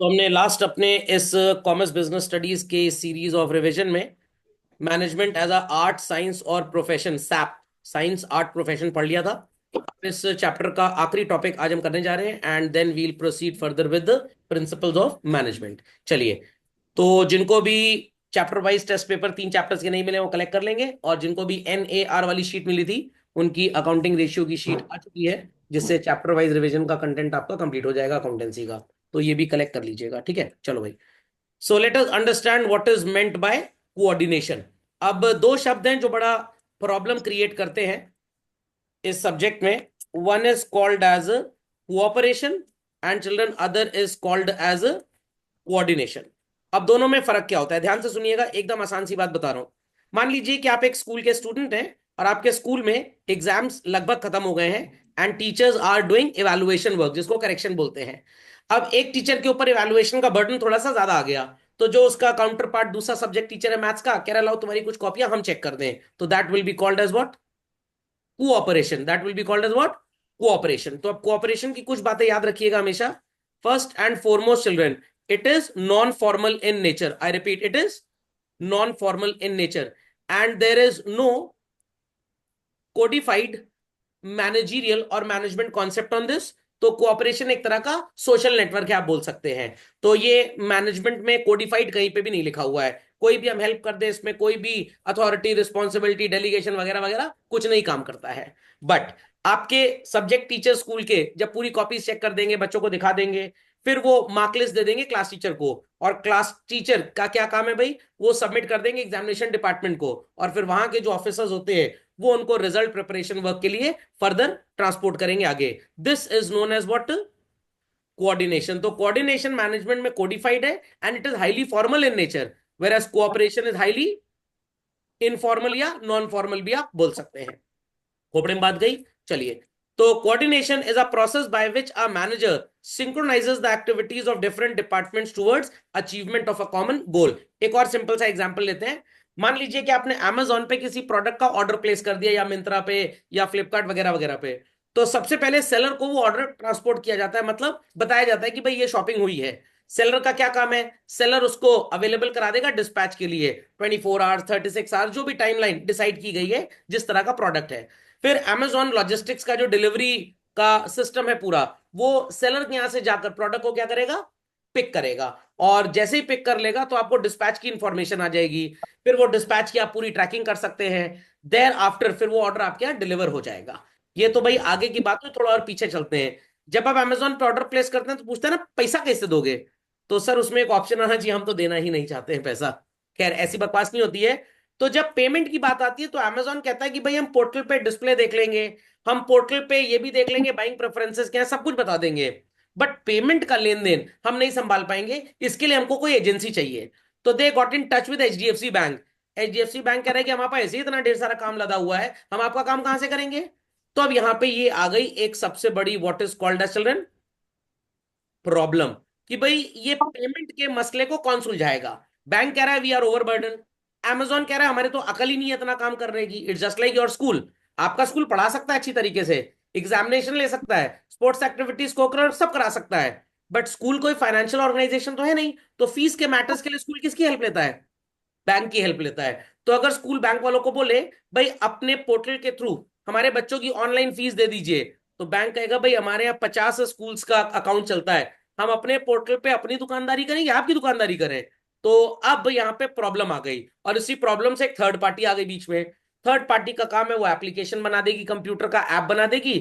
तो हमने लास्ट अपने इस कॉमर्स बिजनेस स्टडीज के सीरीज ऑफ रिवीजन में management as a art science और प्रोफेशन सैप साइंस आर्ट प्रोफेशन पढ़ लिया था। अब इस चैप्टर का आखिरी टॉपिक आज हम करने जा रहे हैं and then we'll proceed further with the principles of management. चलिए, तो जिनको भी chapter wise test paper 3 chapters के नहीं मिले वो कलेक्ट कर लेंगे, और जिनको भी NAR वाली शीट मिली थी उनकी अकाउंटिंग रेशियो की शीट आ चुकी है, जिससे चैप्टर वाइज रिवीजन का कंटेंट आपका कंप्लीट हो जाएगा अकाउंटेंसी का। तो ये भी कलेक्ट कर लीजिएगा, ठीक है। चलो भाई, so let us understand what is meant by coordination. अब दो शब्द हैं जो बड़ा प्रॉब्लम क्रिएट करते हैं इस सब्जेक्ट में। One is called as cooperation and children other is called as coordination. अब दोनों में फर्क क्या होता है, ध्यान से सुनिएगा, एकदम आसान सी बात बता रहा हूं। मान लीजिए कि आप एक स्कूल के स्टूडेंट हैं और आपके स्कूल में एग्जाम्स लगभग खत्म हो गए हैं and teachers are doing evaluation work, जिसको करेक्शन बोलते हैं। अब एक टीचर के ऊपर इवैल्यूएशन का बर्डन थोड़ा सा ज्यादा आ गया, तो जो उसका काउंटर पार्ट दूसरा सब्जेक्ट टीचर है मैथ्स का, कह रहा लाओ तुम्हारी कुछ कॉपियां हम चेक कर दें, तो that will be called as what, cooperation. That will be called as what, cooperation. तो अब कोऑपरेशन की कुछ बातें याद रखिएगा हमेशा। First and foremost children, it is non formal in nature. I repeat, it is non formal in nature and there is no codified managerial और management concept on this. तो कोऑपरेशन एक तरह का सोशल नेटवर्क है, आप बोल सकते हैं। तो ये मैनेजमेंट में कोडिफाइड कहीं पे भी नहीं लिखा हुआ है। कोई भी हम हेल्प कर दे इसमें, कोई भी अथॉरिटी, रिस्पॉन्सिबिलिटी, डेलीगेशन वगैरह वगैरह कुछ नहीं काम करता है। बट आपके सब्जेक्ट टीचर स्कूल के जब पूरी कॉपीज चेक कर देंगे, बच्चों को दिखा देंगे, फिर वो मार्क लिस्ट दे देंगे क्लास टीचर को, और क्लास टीचर का क्या काम है भाई, वो सबमिट कर देंगे एग्जामिनेशन डिपार्टमेंट को, और फिर वहां के जो ऑफिसर्स होते हैं वो उनको रिजल्ट प्रिपरेशन वर्क के लिए फर्दर ट्रांसपोर्ट करेंगे आगे। This is known as what, coordination. तो कोऑर्डिनेशन मैनेजमेंट में कोडिफाइड है and it is highly formal in nature, whereas cooperation is highly informal या नॉन फॉर्मल भी आप बोल सकते हैं। खोपड़े में बात गई। चलिए, तो coordination is a process by which a manager synchronizes the activities of different departments towards achievement of a common goal। एक और सिंपल सा एग्जांपल लेते हैं। मान लीजिए कि आपने Amazon पे किसी प्रोडक्ट का ऑर्डर प्लेस कर दिया, या मिंत्रा पे, या फ्लिपकार्ट वगैरह वगैरह पे। तो सबसे पहले सेलर को वो ऑर्डर ट्रांसपोर्ट किया जाता है, मतलब बताया जाता है कि भाई ये शॉपिंग हुई है। सेलर का क्या काम है, सेलर उसको अवेलेबल करा देगा डिस्पैच के लिए 24 आवर्स, 36 आवर्स, जो भी टाइमलाइन डिसाइड की गई है जिस तरह का प्रोडक्ट है। फिर Amazon लॉजिस्टिक्स का जो डिलीवरी का सिस्टम है पूरा, वो सेलर के यहां से जाकर प्रोडक्ट को क्या करेगा, पिक करेगा। और जैसे ही पिक कर लेगा तो आपको डिस्पैच की इंफॉर्मेशन आ जाएगी। फिर वो डिस्पैच की आप पूरी ट्रैकिंग कर सकते हैं। देयर आफ्टर फिर वो ऑर्डर आपके यहाँ डिलीवर हो जाएगा। ये तो भाई आगे की बात है, थोड़ा और पीछे चलते हैं। जब आप Amazon पे ऑर्डर प्लेस करते हैं तो पूछते हैं ना पैसा कैसे दोगे, तो सर उसमें एक ऑप्शन आना चाहिए, हम तो देना ही नहीं चाहते हैं पैसा। खैर ऐसी बकवास नहीं होती है। तो जब पेमेंट की बात आती है तो Amazon कहता है कि भाई हम पोर्टल पे डिस्प्ले देख लेंगे, हम पोर्टल पे ये भी देख लेंगे बाइंग प्रेफरेंसेस क्या है, सब कुछ बता देंगे, बट पेमेंट का लेन देन हम नहीं संभाल पाएंगे, इसके लिए हमको कोई एजेंसी चाहिए। तो they got in touch with HDFC bank. HDFC bank कह रहा है कि हमारे पास ऐसे ही इतना ढेर सारा काम लदा हुआ है, हम आपका काम कहां से करेंगे। तो अब यहां पे ये आ गई एक सबसे बड़ी what is called as children problem, कि भाई ये पेमेंट के मसले को कौन सुलझाएगा। बैंक कह रहा है वी आर ओवरबर्डन, Amazon कह रहा है हमारे तो अकल ही नहीं है इतना काम करने की। It's just like your school, आपका स्कूल पढ़ा सकता है अच्छी तरीके से, एग्जामिनेशन ले सकता है, स्पोर्ट्स एक्टिविटीज को सब करा सकता है, बट स्कूल कोई फाइनेंशियल ऑर्गेनाइजेशन तो है नहीं। तो फीस के मैटर्स के लिए स्कूल किसकी हेल्प लेता है, बैंक की हेल्प लेता है। तो अगर स्कूल बैंक वालों को बोले भाई अपने पोर्टल के थ्रू हमारे बच्चों की ऑनलाइन फीस दे दीजिए, तो बैंक कहेगा भाई हमारे यहाँ 50 स्कूल्स का अकाउंट चलता है, हम अपने पोर्टल पे अपनी दुकानदारी करें या आपकी दुकानदारी करें। तो अब यहाँ पे प्रॉब्लम आ गई, और इसी प्रॉब्लम से एक थर्ड पार्टी आ गई बीच में। थर्ड पार्टी का काम है वो एप्लीकेशन बना देगी, कंप्यूटर का ऐप बना देगी,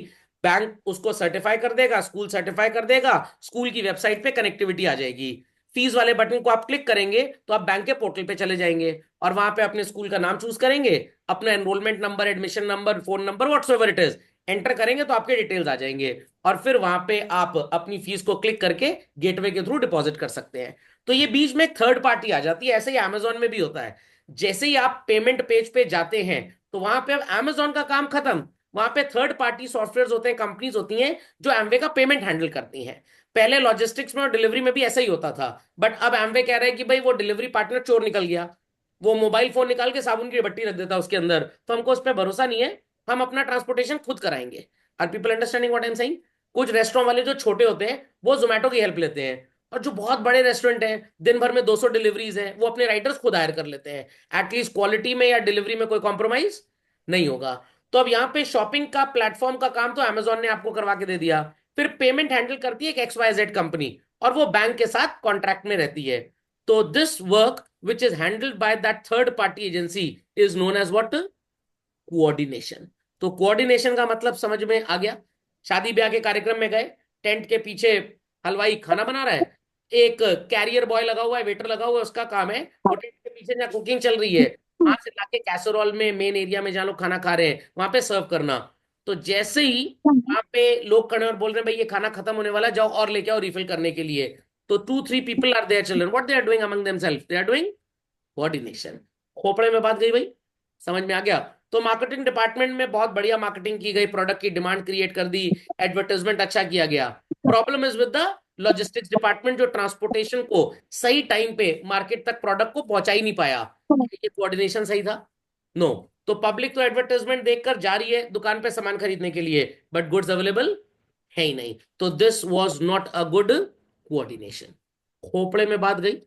बैंक उसको सर्टिफाई कर देगा, स्कूल सर्टिफाई कर देगा, स्कूल की वेबसाइट पे कनेक्टिविटी आ जाएगी। फीस वाले बटन को आप क्लिक करेंगे तो आप बैंक के पोर्टल पे चले जाएंगे, और वहां पे अपने स्कूल का नाम चूज करेंगे, अपना enrolment number, admission number, phone number, whatsoever it is enter करेंगे तो आपके डिटेल्स आ जाएंगे, और फिर वहां पे आप अपनी फीस को क्लिक करके गेटवे के थ्रू डिपॉजिट कर सकते हैं। तो ये बीच में एक थर्ड पार्टी आ जाती है। ऐसे ही Amazon में भी होता है, जैसे ही आप पेमेंट पेज पे जाते हैं तो वहां पे अब Amazon का काम खत्म, वहां पे थर्ड पार्टी सॉफ्टवेयर होते हैं, कंपनीज होती हैं जो एमवे का पेमेंट हैंडल करती हैं। पहले लॉजिस्टिक्स में और डिलीवरी में भी ऐसा ही होता था, बट अब एमवे कह रहा है कि भाई वो डिलीवरी पार्टनर चोर निकल गया, वो मोबाइल फोन निकाल के साबुन की बट्टी रख देता है उसके अंदर, तो हमको उस पर भरोसा नहीं है, हम अपना ट्रांसपोर्टेशन खुद कराएंगे। Are people understanding what I am saying. कुछ रेस्टोरेंट वाले जो छोटे होते हैं वो जोमेटो की हेल्प लेते हैं, और जो बहुत बड़े रेस्टोरेंट हैं, दिन भर में 200 डिलीवरीज हैं, वो अपने राइडर्स खुद हायर कर लेते हैं। एटलीस्ट क्वालिटी में या डिलीवरी में कोई कॉम्प्रोमाइज नहीं होगा। तो अब यहाँ पे शॉपिंग का प्लेटफॉर्म का काम तो अमेजोन ने आपको करवा के दे दिया। फिर पेमेंट हैंडल करती है एक XYZ कंपनी, और वो बैंक के साथ कॉन्ट्रैक्ट में रहती है। तो this work which is handled by that third party agency is known as what? Coordination. तो कोऑर्डिनेशन का मतलब समझ में आ गया। शादी ब्याह के कार्यक्रम में गए, टेंट के पीछे हलवाई खाना बना रहा है, एक कैरियर बॉय लगा हुआ है, वेटर लगा हुआ है, उसका काम है वो टेंट के पीछे जहाँ कुकिंग चल रही है वहां से लाके कैसरोल में मेन एरिया में जहाँ लोग खाना खा रहे हैं वहां पे सर्व करना। तो जैसे ही वहां पे लोग खड़े और बोल रहे हैं भाई ये खाना खत्म होने वाला है, जाओ और लेके आओ रिफिल करने के लिए, तो 2-3 people are there children, what they are doing among themselves? They are doing coordination. खोपड़े में बात गई भाई, समझ में आ गया? तो मार्केटिंग डिपार्टमेंट में बहुत बढ़िया मार्केटिंग की गई, प्रोडक्ट की डिमांड क्रिएट कर दी, एडवर्टाइजमेंट अच्छा किया गया। Problem is with the logistics department, जो ट्रांसपोर्टेशन को सही टाइम पे मार्केट तक प्रोडक्ट को पहुंचा ही नहीं पाया। ये कोऑर्डिनेशन सही था? नो। तो पब्लिक तो एडवर्टाइजमेंट देखकर जा रही है दुकान पे सामान खरीदने के लिए, बट गुड्स अवेलेबल है ही नहीं। तो this was not a good coordination. खोपड़े में बात गई,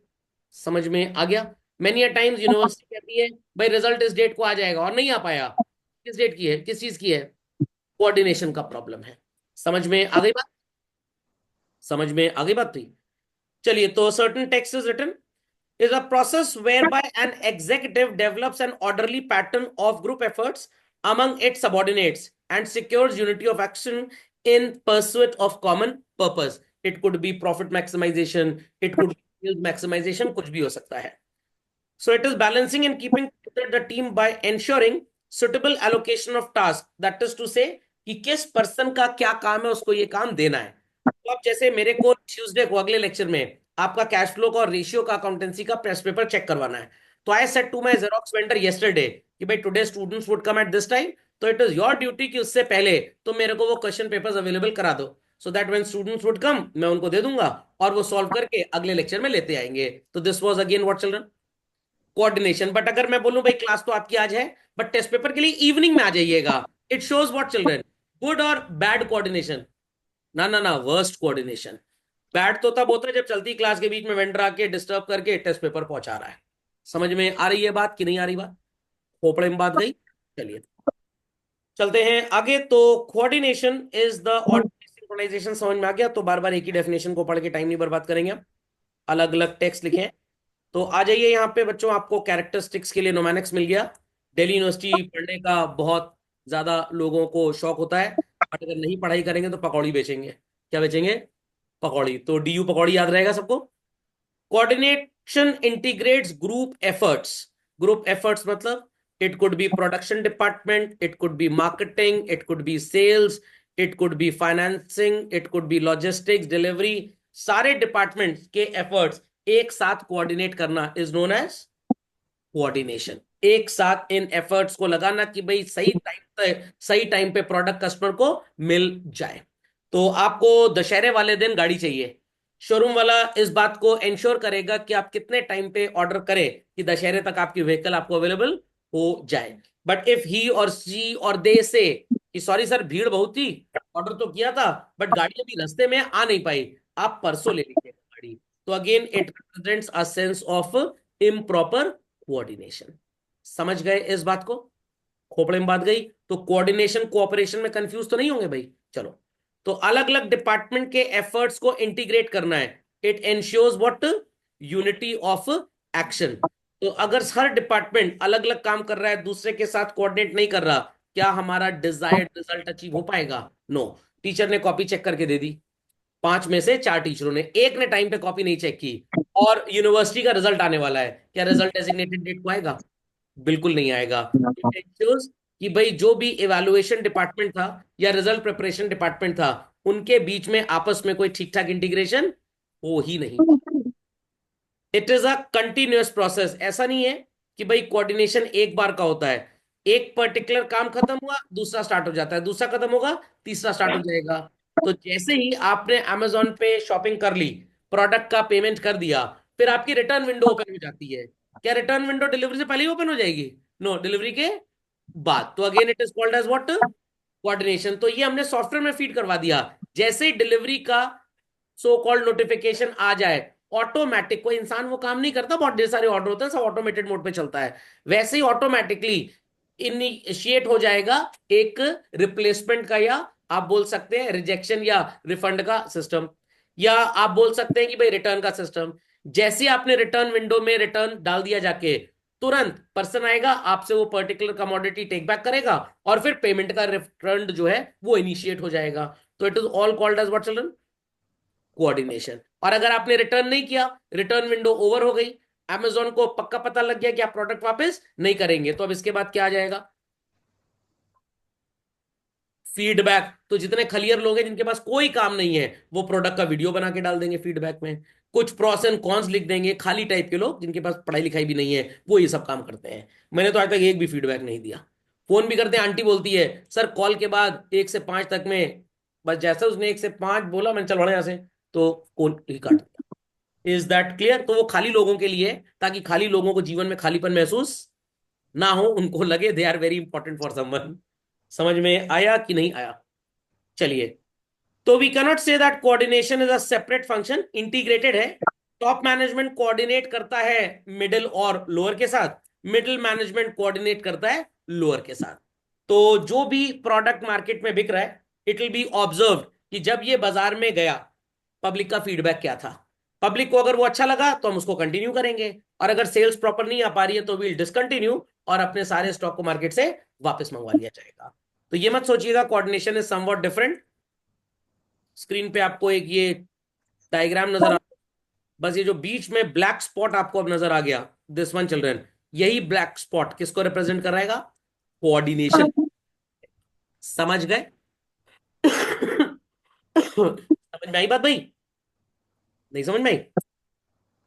समझ में आ गया? मेनी अ टाइम्स यूनिवर्सिटी कहती है भाई रिजल्ट इस डेट को आ जाएगा और नहीं आ पाया। किस डेट की है, किस चीज की है? कोऑर्डिनेशन का प्रॉब्लम है। समझ में आ गई बात? समझ में आ गई बात थी? चलिए, तो certain text is written is a process whereby an executive develops an orderly pattern of group efforts among its subordinates and secures unity of action in pursuit of common purpose. It could be profit maximization, it could be yield maximization, कुछ भी हो सकता है। So it is balancing and keeping together the team by ensuring suitable allocation of task. That is to say कि किस person का क्या काम है उसको ये काम देना है। तो अब जैसे मेरे को ट्यूसडे को अगले लेक्चर में आपका कैश फ्लो का और रेशियो का अकाउंटेंसी का प्रेस पेपर चेक करवाना है। तो I said to my xerox vendor yesterday कि भाई today students would come at this time, तो इट इज योर ड्यूटी कि उससे पहले तो मेरे को वो क्वेश्चन पेपर्स अवेलेबल करा दो, so that when students would कम मैं उनको दे दूंगा और वो सॉल्व करके अगले लेक्चर में लेते आएंगे। तो this was again what children? Coordination. But अगर मैं बोलूं भाई क्लास तो आपकी आज है बट टेस्ट पेपर के लिए इवनिंग में आ जाइएगा, it shows what children? Good और बैड कोऑर्डिनेशन? ना ना ना, वर्स्ट कोऑर्डिनेशन। बैड तो तब होता है जब चलती क्लास के बीच में वेंडर आके डिस्टर्ब करके टेस्ट पेपर पहुंचा रहा है। समझ में आ रही है बात कि नहीं आ रही बात? खोपड़े में बात गई। चलिए चलते हैं आगे। तो coordination is the order synchronization, समझ में आ गया? तो बार बार एक ही डेफिनेशन को पढ़ के टाइम नहीं बर्बाद करेंगे, अलग अलग टेक्स्ट लिखे हैं। तो आ जाइए यहाँ पे बच्चों, आपको कैरेक्टरिस्टिक्स के लिए नोमैनिक्स मिल गया। दिल्ली यूनिवर्सिटी पढ़ने का बहुत ज्यादा लोगों को शौक होता है, बट अगर नहीं पढ़ाई करेंगे तो पकौड़ी बेचेंगे। क्या बेचेंगे? पकौड़ी। तो DU पकौड़ी याद रहेगा सबको। Coordination integrates group efforts. Group efforts मतलब it could be production department, it could be marketing, it could be sales, it could be financing, it could be logistics, delivery. सारे डिपार्टमेंट के एफर्ट्स एक साथ coordinate करना is known as coordination. एक साथ इन efforts को लगाना कि भाई सही टाइम पे प्रोडक्ट कस्टमर को मिल जाए। तो आपको दशहरे वाले दिन गाड़ी चाहिए, शोरूम वाला इस बात को इंश्योर करेगा कि आप कितने टाइम पे ऑर्डर करें कि दशहरे तक आपकी व्हीकल आपको अवेलेबल हो जाए। बट इफ ही और सी और दे से कि सॉरी सर भीड़ बहुत थी, ऑर्डर तो किया था बट गाड़ी अभी रास्ते में आ नहीं पाई, आप परसों ले लीजिए गाड़ी, तो again it represents a sense of improper coordination. समझ गए इस बात को? खोपड़े में बात गई। तो कोऑर्डिनेशन कोऑपरेशन में कंफ्यूज तो नहीं होंगे भाई? चलो, तो अलग अलग डिपार्टमेंट के एफर्ट्स को इंटीग्रेट करना है। It ensures what? Unity of action. तो अगर हर डिपार्टमेंट अलग अलग काम कर रहा है, दूसरे के साथ कोऑर्डिनेट नहीं कर रहा, क्या हमारा डिजायर्ड रिजल्ट अचीव हो पाएगा? नो। टीचर ने कॉपी चेक करके दे दी, 5 में से 4 टीचरों ने, एक ने टाइम पे कॉपी नहीं चेक की, और यूनिवर्सिटी का रिजल्ट आने वाला है, क्या रिजल्ट डेजिग्नेटेड डेट को आएगा? बिल्कुल नहीं आएगा। It ensures कि भाई जो भी इवैल्यूएशन डिपार्टमेंट था या रिजल्ट प्रिपरेशन डिपार्टमेंट था, उनके बीच में आपस में कोई ठीक ठाक इंटीग्रेशन हो ही नहीं। It is a continuous process. ऐसा नहीं है कि भाई कोऑर्डिनेशन एक बार का होता है, एक पर्टिकुलर काम खत्म हुआ दूसरा स्टार्ट हो जाता है, दूसरा खत्म होगा तीसरा स्टार्ट हो जाएगा। तो जैसे ही आपने अमेजोन पे शॉपिंग कर ली, प्रोडक्ट का पेमेंट कर दिया, फिर आपकी रिटर्न विंडो ओपन हो जाती है। क्या रिटर्न विंडो डिलीवरी से पहले ही ओपन हो जाएगी? नो, डिलीवरी के बाद। तो again it is called as what? Coordination. तो ये हमने सॉफ्टवेयर में फीड करवा दिया। जैसे ही डिलीवरी का सो कॉल्ड नोटिफिकेशन आ जाए ऑटोमेटिक, कोई इंसान वो काम नहीं करता, बहुत ढेर सारे ऑर्डर होते हैं, सब ऑटोमेटेड मोड पे चलता है, वैसे ही ऑटोमेटिकली इनिशिएट हो जाएगा एक रिप्लेसमेंट का, या आप बोल सकते हैं रिजेक्शन या रिफंड का सिस्टम, या आप बोल सकते हैं कि भाई रिटर्न का सिस्टम। जैसे आपने रिटर्न विंडो में रिटर्न डाल दिया जाके, तुरंत पर्सन आएगा आपसे वो पर्टिकुलर कमोडिटी टेक बैक करेगा, और फिर पेमेंट का रिटर्न जो है वो इनिशिएट हो जाएगा। तो it is all called as what children, coordination. और अगर आपने रिटर्न नहीं किया, रिटर्न विंडो ओवर हो गई, अमेजोन को पक्का पता लग गया कि आप प्रोडक्ट वापस नहीं करेंगे, तो अब इसके बाद क्या आ जाएगा, फीडबैक। तो जितने खलियर लोग हैं जिनके पास कोई काम नहीं है, वो प्रोडक्ट का वीडियो बना के डाल देंगे फीडबैक में, कुछ प्रॉस एंड कॉन्स लिख देंगे। खाली टाइप के लोग जिनके पास पढ़ाई लिखाई भी नहीं है वो ये सब काम करते हैं। मैंने तो आज तक एक भी फीडबैक नहीं दिया। फोन भी करते हैं, आंटी बोलती है सर कॉल के बाद 1 से 5 तक में, बस जैसे उसने 1 से 5 बोला मैंने चल बड़ा यहाँ से, तो कॉल ही काट दिया। Is that clear? तो वो खाली लोगों के लिए है, ताकि खाली लोगों को जीवन में खालीपन महसूस ना हो, उनको लगे they are very important for someone. समझ में आया कि नहीं आया? चलिए, तो we cannot say that coordination is a separate function, integrated है। टॉप मैनेजमेंट कोऑर्डिनेट करता है मिडिल और लोअर के साथ, मिडिल मैनेजमेंट कोऑर्डिनेट करता है लोअर के साथ। तो जो भी प्रोडक्ट मार्केट में बिक रहा है, इट विल बी ऑब्जर्व कि जब ये बाजार में गया पब्लिक का फीडबैक क्या था। पब्लिक को अगर वो अच्छा लगा तो हम उसको कंटिन्यू करेंगे, और अगर सेल्स प्रॉपर नहीं आ पा रही है तो वील डिसकंटिन्यू, और अपने सारे स्टॉक को मार्केट से वापस मंगवा लिया जाएगा। तो ये मत सोचिएगा coordination is somewhat different. Screen पे आपको एक ये डायग्राम नजर आ, बस ये जो बीच में ब्लैक स्पॉट आपको अब नजर आ गया, दिस वन चिल्ड्रन, यही ब्लैक स्पॉट किसको रिप्रेजेंट कर रहेगा? कोऑर्डिनेशन। समझ गए? समझ में आई बात भाई? नहीं समझ में आई?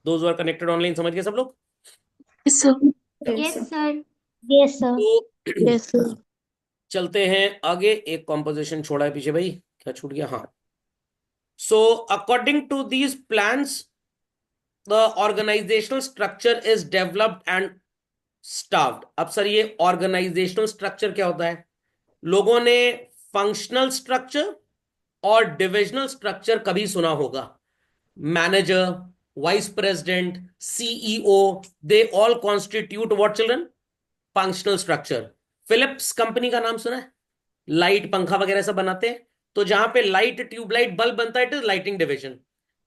दोज आर कनेक्टेड ऑनलाइन समझ गए सब लोग? Yes sir. Yes sir. Yes sir. तो यस सर। चलते हैं आगे। एक कॉम्पोजिशन छोड़ा है पीछे भाई, क्या छूट गया? हाँ, so according to these plans the organizational structure is developed and staffed. अब सर ये ऑर्गेनाइजेशनल स्ट्रक्चर क्या होता है? लोगों ने फंक्शनल स्ट्रक्चर और डिविजनल स्ट्रक्चर कभी सुना होगा। Manager, vice president, CEO, they all constitute what children? Functional structure. Philips company का नाम सुना है? लाइट पंखा वगैरह सब बनाते हैं। तो जहां पे लाइट ट्यूबलाइट बल्ब बनता है इट इज लाइटिंग डिविजन,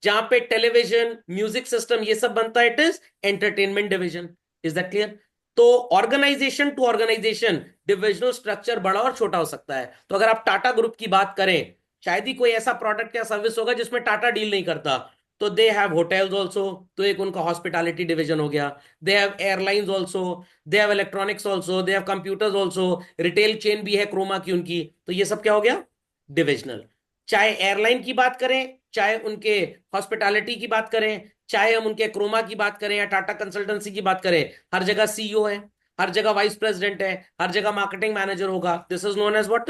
जहां पे टेलीविजन म्यूजिक सिस्टम ये सब बनता है it is entertainment division. Is that clear? तो organisation to organisation divisional structure बड़ा और छोटा हो सकता है। तो अगर आप टाटा ग्रुप की बात करें, शायद ही कोई ऐसा प्रोडक्ट या सर्विस होगा जिसमें टाटा डील नहीं करता। तो दे हैव होटल्स ऑल्सो, तो एक उनका हॉस्पिटैलिटी डिवीजन हो गया। They have airlines also, they have electronics also, they have computers also, retail chain भी है क्रोमा की उनकी। तो ये सब क्या हो गया? डिविजनल। चाहे एयरलाइन की बात करें, चाहे उनके हॉस्पिटैलिटी की बात करें, चाहे हम उनके क्रोमा की बात करें या टाटा कंसल्टेंसी की बात करें, हर जगह सीईओ है, हर जगह वाइस प्रेसिडेंट है, हर जगह मार्केटिंग मैनेजर होगा। This is known as what?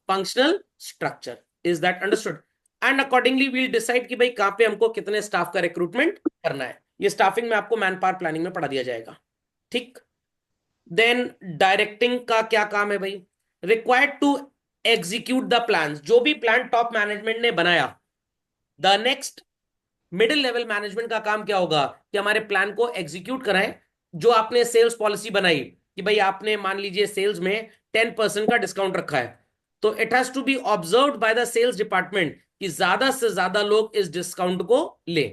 Functional structure. Is that understood? And accordingly we'll decide कि भाई कहां पे हमको कितने स्टाफ का रिक्रूटमेंट करना है। ये स्टाफिंग में आपको मैन पावर प्लानिंग में पढ़ा दिया जाएगा। ठीक। देन डायरेक्टिंग का क्या काम है भाई? Required to execute the plan. जो भी प्लान टॉप मैनेजमेंट ने बनाया, the next middle level management का काम क्या होगा कि हमारे प्लान को एग्जीक्यूट कराएं। जो आपने सेल्स पॉलिसी बनाई कि भाई आपने मान लीजिए सेल्स में 10% का डिस्काउंट रखा है, तो it has to be observed by the sales department कि ज्यादा से ज्यादा लोग इस डिस्काउंट को ले।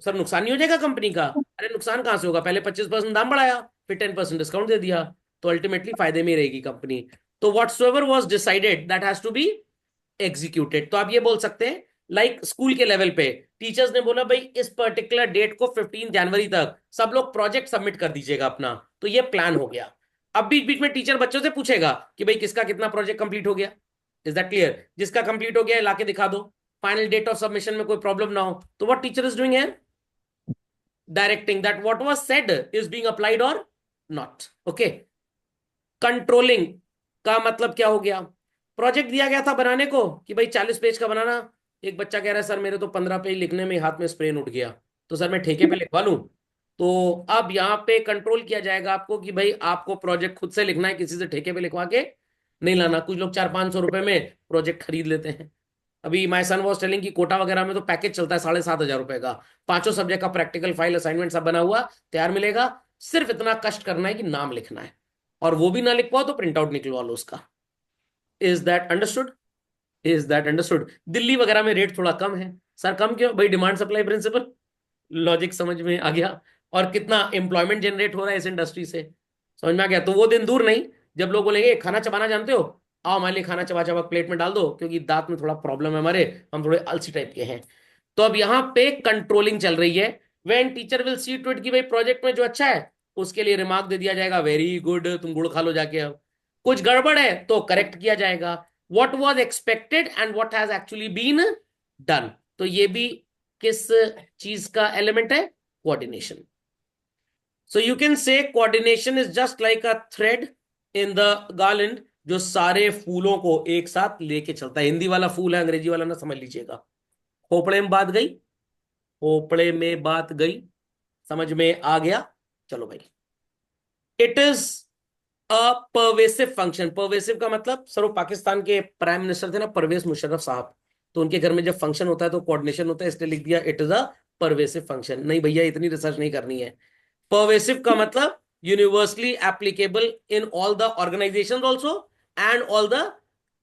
सर नुकसान नहीं हो जाएगा कंपनी का? अरे नुकसान कहां से होगा, पहले 25% दाम बढ़ाया, फिर 10% डिस्काउंट दे दिया, तो अल्टीमेटली फायदे में रहेगी कंपनी। तो whatsoever was decided that has to be executed. तो आप ये बोल सकते हैं लाइक स्कूल के लेवल पे टीचर्स ने बोला भाई इस पर्टिकुलर डेट को 15 जनवरी तक सब लोग प्रोजेक्ट सबमिट कर दीजिएगा अपना, तो ये प्लान हो गया। अब बीच बीच में टीचर बच्चों से पूछेगा कि भाई किसका कितना प्रोजेक्ट कंप्लीट हो गया। Is that clear? जिसका कंप्लीट हो गया है लाके दिखा दो, फाइनल डेट ऑफ सबमिशन में कोई प्रॉब्लम ना हो। तो व्हाट टीचर इज डूइंग है? Directing that what was said is being applied और नॉट। ओके। कंट्रोलिंग का मतलब क्या हो गया? प्रोजेक्ट दिया गया था बनाने को कि भाई 40 पेज का बनाना, एक बच्चा कह रहा है सर मेरे तो 15 पेज लिखने में हाथ में स्प्रेन उठ गया, तो सर मैं ठेके पे लिखवा लूं। तो अब यहाँ पे कंट्रोल किया जाएगा आपको कि भाई आपको प्रोजेक्ट खुद से लिखना है, किसी से ठेके पे लिखवा के नहीं लाना। कुछ लोग 400-500 रुपए में प्रोजेक्ट खरीद लेते हैं। अभी माय सन वॉज टेलिंग कि कोटा वगैरह में तो पैकेज चलता है 7,500 रुपए का, 5 सब्जेक्ट का प्रैक्टिकल फाइल असाइनमेंट सब बना हुआ तैयार मिलेगा। सिर्फ इतना कष्ट करना है कि नाम लिखना है, और वो भी ना लिख पाओ तो प्रिंट आउट निकलवा लो उसका। Is that understood? Is that understood? Delhi वगैरह में रेट थोड़ा कम है। सर कम क्यों भाई? डिमांड सप्लाई प्रिंसिपल, लॉजिक समझ में आ गया? और कितना एम्प्लॉयमेंट जनरेट हो रहा है इस इंडस्ट्री से, समझ में आ गया? तो वो दिन दूर नहीं जब लोग बोलेंगे खाना चबाना जानते हो, आओ हमारे लिए खाना चबा चबा प्लेट में डाल दो, क्योंकि दांत में थोड़ा प्रॉब्लम है हमारे, हम थोड़े आलसी टाइप के हैं। तो अब यहाँ पे कंट्रोलिंग चल रही है। When teacher will see to it कि भाई प्रोजेक्ट में जो अच्छा है उसके लिए रिमार्क दे दिया जाएगा, वेरी गुड, तुम गुड़ खा लो जाके। अब कुछ गड़बड़ है तो करेक्ट किया जाएगा, what was expected and what has actually been done. तो ये भी किस चीज का एलिमेंट है? Coordination. So you can say coordination is just like a thread in the garland, जो सारे फूलों को एक साथ लेके चलता है। हिंदी वाला फूल है, अंग्रेजी वाला ना समझ लीजिएगा। खोपड़े में बात गई, खोपड़े में बात गई, समझ में आ गया? चलो भाई, it is a pervasive function. Pervasive का मतलब, सर वो पाकिस्तान के प्राइम मिनिस्टर थे ना, परवेज मुशर्रफ साहब, तो उनके घर में जब फंक्शन होता है तो कोऑर्डिनेशन होता है, इसलिए लिख दिया it is a pervasive function. नहीं भैया, इतनी रिसर्च नहीं करनी है। परवेसिव का मतलब universally applicable in all the organization also and all the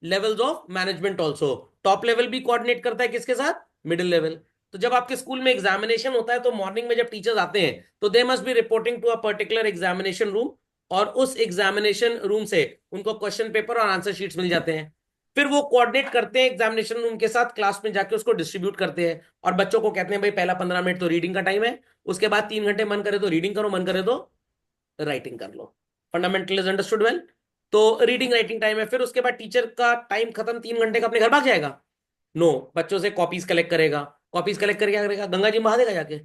levels of management also. Top level भी कोऑर्डिनेट करता है किसके साथ? Middle level. तो जब आपके स्कूल में एग्जामिनेशन होता है तो मॉर्निंग में जब टीचर्स आते हैं तो they must be reporting to a particular examination room, और उस एग्जामिनेशन रूम से उनको क्वेश्चन पेपर और आंसर शीट्स मिल जाते हैं। फिर वो कोऑर्डिनेट करते हैं एग्जामिनेशन रूम के साथ, क्लास में जाके उसको डिस्ट्रीब्यूट करते हैं, और बच्चों को कहते हैं भाई पहला 15 मिनट तो रीडिंग का टाइम है, उसके बाद 3 घंटे मन करे तो रीडिंग करो, मन करे तो राइटिंग कर लो। Fundamental is understood well? तो रीडिंग राइटिंग टाइम है, फिर उसके बाद टीचर का टाइम खत्म, 3 घंटे का अपने घर भाग जाएगा? नो, बच्चों से कॉपीज कलेक्ट करेगा। कॉपीज कलेक्ट करके क्या करेगा? गंगा जी में बहा देगा जाके,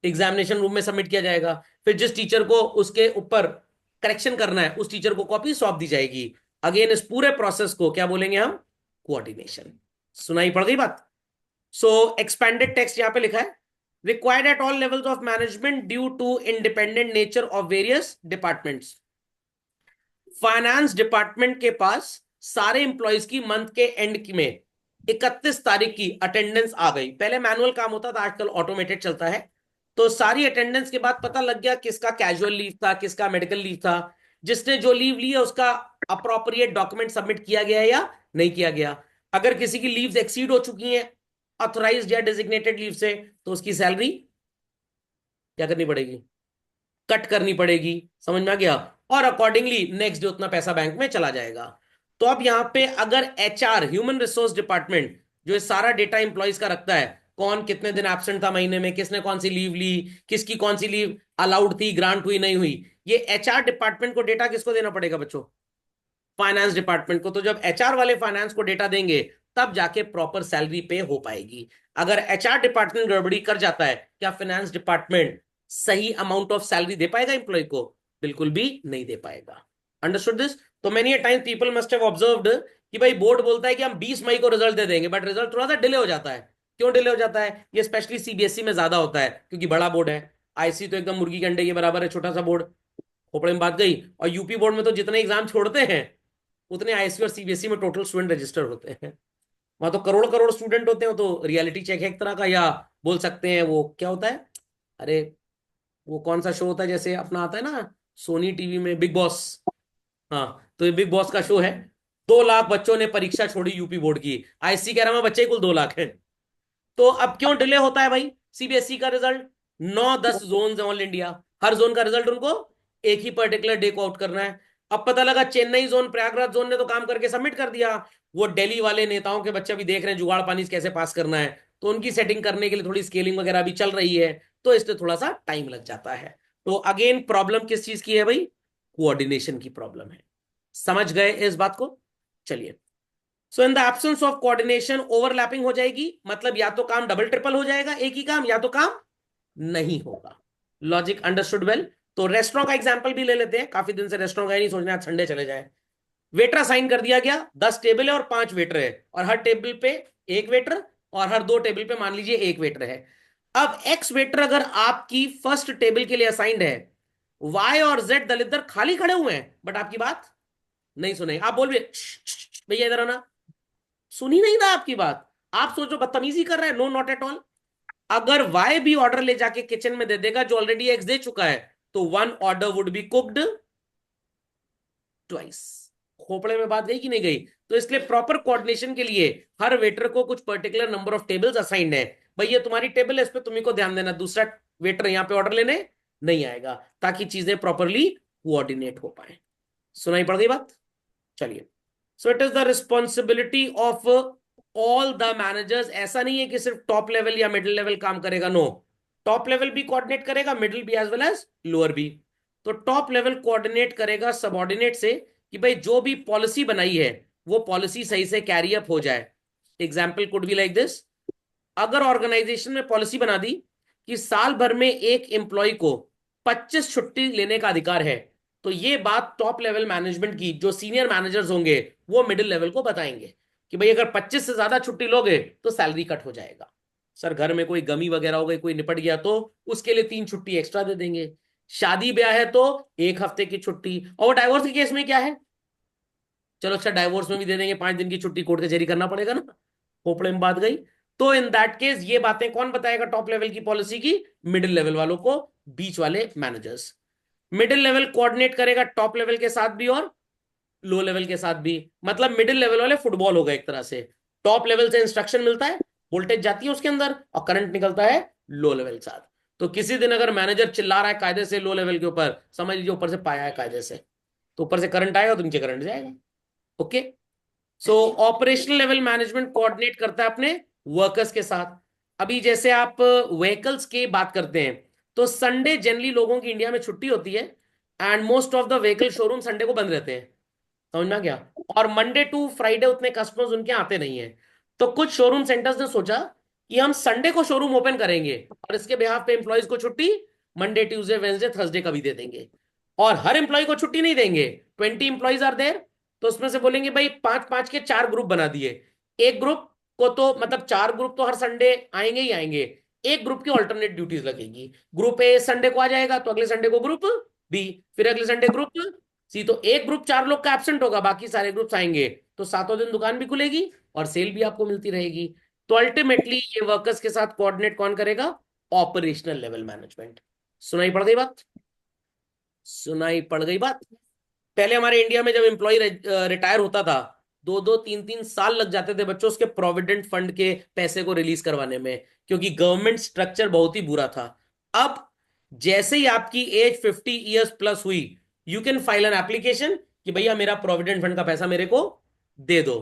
एग्जामिनेशन रूम में सबमिट किया जाएगा। फिर जिस टीचर को उसके ऊपर करेक्शन करना है उस टीचर को कॉपी सौंप दी जाएगी। अगेन इस पूरे प्रोसेस को क्या बोलेंगे हम? कोऑर्डिनेशन। सुनाई पड़ गई बात? सो एक्सपेंडेड टेक्स्ट यहां पे लिखा है, required at all levels of management due to independent nature of various departments. Finance department के पास सारे इंप्लॉइज की मंथ के एंड में 31 तारीख की अटेंडेंस आ गई। पहले मैनुअल काम होता था, आजकल ऑटोमेटेड चलता है। तो सारी अटेंडेंस के बाद पता लग गया किसका कैजुअल लीव था, किसका मेडिकल लीव था, जिसने जो लीव ली है उसका अप्रोप्रिएट डॉक्यूमेंट सबमिट किया गया है या नहीं किया गया। अगर किसी की लीव्स एक्सीड हो चुकी हैं ऑथराइज्ड या डेजिग्नेटेड लीव से, तो उसकी सैलरी क्या करनी पड़ेगी? कट करनी पड़ेगी। समझ में आ गया? और अकॉर्डिंगली नेक्स्ट डे उतना पैसा बैंक में चला जाएगा। तो अब यहां पे अगर एचआर, ह्यूमन रिसोर्स डिपार्टमेंट, जो ये सारा डेटा इंप्लॉइज का रखता है, कौन कितने दिन एब्सेंट था महीने में, किसने कौन सी लीव ली, किसकी कौन सी लीव अलाउड थी, ग्रांट हुई नहीं हुई, ये एचआर डिपार्टमेंट को डेटा किसको देना पड़ेगा बच्चों? फाइनेंस डिपार्टमेंट को। तो जब एचआर वाले फाइनेंस को डेटा देंगे तब जाके प्रॉपर सैलरी पे हो पाएगी। अगर एचआर डिपार्टमेंट गड़बड़ी कर जाता है, क्या फाइनेंस डिपार्टमेंट सही अमाउंट ऑफ सैलरी दे पाएगा इंप्लॉय को? बिल्कुल भी नहीं दे पाएगा। Understood this? तो many time people must have observed कि भाई बोर्ड बोलता है कि हम 20 मई को रिजल्ट दे देंगे, बट रिजल्ट थोड़ा सा डिले हो जाता है। क्यों डिले हो जाता है? ये स्पेशली सीबीएसई में ज्यादा होता है क्योंकि बड़ा बोर्ड है। आईसी तो एकदम मुर्गी के अंडे के बराबर है, छोटा सा बोर्ड, खोपड़े में बात गई। और यूपी बोर्ड में तो जितने एग्जाम छोड़ते हैं उतने आईएससी और सीबीएसई में टोटल स्टूडेंट रजिस्टर होते हैं। वहां तो करोड़ करोड़ स्टूडेंट होते हैं। तो रियलिटी चेक है एक तरह का, या बोल सकते हैं वो क्या होता है, अरे वो कौन सा शो होता है जैसे अपना आता है ना सोनी टीवी में, बिग बॉस। हाँ, तो ये बिग बॉस का शो है। 2 लाख बच्चों ने परीक्षा छोड़ी यूपी बोर्ड की, आईएससी कह रहा मैं बच्चे ही कुल 2 लाख हैं। तो अब क्यों डिले होता है भाई? सीबीएसई का रिजल्ट 9-10 जोन है ऑल इंडिया, हर जोन का रिजल्ट उनको एक ही पर्टिकुलर डे को आउट करना है। अब पता लगा चेन्नई जोन, प्रयागराज जोन ने तो काम करके सबमिट कर दिया, वो दिल्ली वाले नेताओं के बच्चे भी देख रहे हैं जुगाड़ पानी से कैसे पास करना है, तो उनकी सेटिंग करने के लिए थोड़ी स्केलिंग वगैरह भी चल रही है, तो इससे थोड़ा सा टाइम लग जाता है। तो अगेन प्रॉब्लम किस चीज की है भाई? कोऑर्डिनेशन की प्रॉब्लम है। समझ गए इस बात को? चलिए, so in the absence of coordination overlapping हो जाएगी, मतलब या तो काम डबल ट्रिपल हो जाएगा एक ही काम, या तो काम नहीं होगा। Logic understood well? तो रेस्टोरेंट का एग्जांपल भी ले लेते हैं, काफी दिन से रेस्टोरेंट गए नहीं, सोचना संडे चले जाए। वेटर असाइन कर दिया गया, 10 टेबल है और 5 वेटर है, और हर टेबल पे एक वेटर, और हर 2 टेबल पे मान लीजिए एक वेटर है। अब एक्स वेटर अगर आपकी फर्स्ट टेबल के लिए असाइंड है, वाई और जेड दलित खाली खड़े हुए हैं बट आपकी बात नहीं सुने, आप बोल भैया इधर आना, सुनी नहीं था आपकी बात। आप सोचो बदतमीजी कर रहे हैं। No, not at all. अगर वाई भी ऑर्डर ले जाके किचन में दे देगा जो ऑलरेडी एक्स दे चुका है, तो one order would be cooked twice. खोपड़े में बात गई कि नहीं गई? तो इसलिए प्रॉपर कोऑर्डिनेशन के लिए हर वेटर को कुछ particular number of tables assigned है। भाई ये तुम्हारी टेबल है, इस पे तुम्ही को ध्यान देना, दूसरा वेटर यहाँ पे ऑर्डर लेने नहीं आएगा, ताकि चीजें प्रॉपरली कोऑर्डिनेट हो पाए। सुनाई पड़ गई बात? चलिए। So it is the responsibility of all the managers. ऐसा नहीं है कि सिर्फ टॉप लेवल या मिडिल लेवल काम करेगा, नो, टॉप लेवल भी कोऑर्डिनेट करेगा, मिडिल भी एज वेल एज लोअर भी। तो टॉप लेवल कोऑर्डिनेट करेगा सबऑर्डिनेट से कि भाई जो भी पॉलिसी बनाई है वो पॉलिसी सही से कैरी अप हो जाए। Example could be like this. अगर ऑर्गेनाइजेशन में पॉलिसी बना दी कि साल भर में एक एम्प्लॉय को 25 छुट्टी लेने का अधिकार है, तो ये बात टॉप लेवल मैनेजमेंट की जो सीनियर मैनेजर्स होंगे वो मिडिल लेवल को बताएंगे कि भाई अगर 25 से ज्यादा छुट्टी लोगे तो सैलरी कट हो जाएगा। सर घर में कोई गमी वगैरह हो गई, कोई निपट गया, तो उसके लिए 3 छुट्टी एक्स्ट्रा दे देंगे। शादी ब्याह है तो 1 हफ्ते की छुट्टी। और डाइवोर्स के केस में क्या है? चलो अच्छा, डाइवोर्स में भी दे देंगे, 5 दिन की छुट्टी कोर्ट कचहरी करना पड़ेगा ना। खोपड़े में बात गई। तो इन दैट केस ये बातें कौन बताएगा टॉप लेवल की पॉलिसी की? मिडिल लेवल वालों को, बीच वाले मैनेजर्स। मिडिल लेवल कोऑर्डिनेट करेगा टॉप लेवल के साथ भी और लो लेवल के साथ भी। मतलब मिडिल लेवल वाले फुटबॉल हो गए एक तरह से। टॉप लेवल से इंस्ट्रक्शन मिलता है, वोल्टेज जाती है उसके अंदर और करंट निकलता है लो लेवल के साथ। तो किसी दिन अगर मैनेजर चिल्ला रहा है कायदे से लो लेवल के ऊपर, समझ लीजिए ऊपर से पाया है कायदे से, तो ऊपर से करंट आएगा तो नीचे करंट जाएगा। ओके। सो ऑपरेशनल लेवल मैनेजमेंट कोऑर्डिनेट करता है अपने वर्कर्स के साथ। अभी जैसे आप व्हीकल्स की बात करते हैं, तो संडे जनरली लोगों की इंडिया में छुट्टी होती है and most of the vehicle showroom Sunday को बंद रहते हैं। समझ में आ गया? और मंडे टू फ्राइडे उतने कस्टमर्स उनके आते नहीं है। तो कुछ शोरूम सेंटर्स ने सोचा कि हम संडे को शोरूम ओपन करेंगे और इसके बिहाफ पे एम्प्लॉयज को छुट्टी मंडे ट्यूसडे वेंसडे थर्सडे का भी दे देंगे। और हर एम्प्लॉय को छुट्टी नहीं देंगे। 20 एम्प्लॉयज आर देयर, तो उसमें से बोलेंगे भाई 5-5 के 4 ग्रुप बना दिए। एक ग्रुप को तो मतलब 4 ग्रुप तो हर संडे आएंगे ही आएंगे। एक ग्रुप की ऑल्टरनेट ड्यूटीज लगेगी। ग्रुप ए संडे को आ जाएगा तो अगले संडे को ग्रुप बी, फिर अगले संडे ग्रुप सी। तो एक ग्रुप 4 लोग का एब्सेंट होगा, बाकी सारे ग्रुप्स आएंगे, तो सातों दिन दुकान भी खुलेगी और सेल भी आपको मिलती रहेगी। तो अल्टीमेटली ये वर्कर्स के साथ कोऑर्डिनेट कौन करेगा? Operational level management. सुनाई पड़ गई बात? सुनाई पड़ गई बात? पहले हमारे इंडिया में जब एम्प्लॉय रिटायर होता था, 2-2 3-3 साल लग जाते थे बच्चों उसके प्रोविडेंट फंड के पैसे को रिलीज करवाने में, क्योंकि गवर्नमेंट स्ट्रक्चर बहुत ही बुरा था। अब जैसे ही आपकी एज 50 ईयर्स प्लस हुई, you can file an application कि भैया मेरा प्रोविडेंट फंड का पैसा मेरे को दे दो।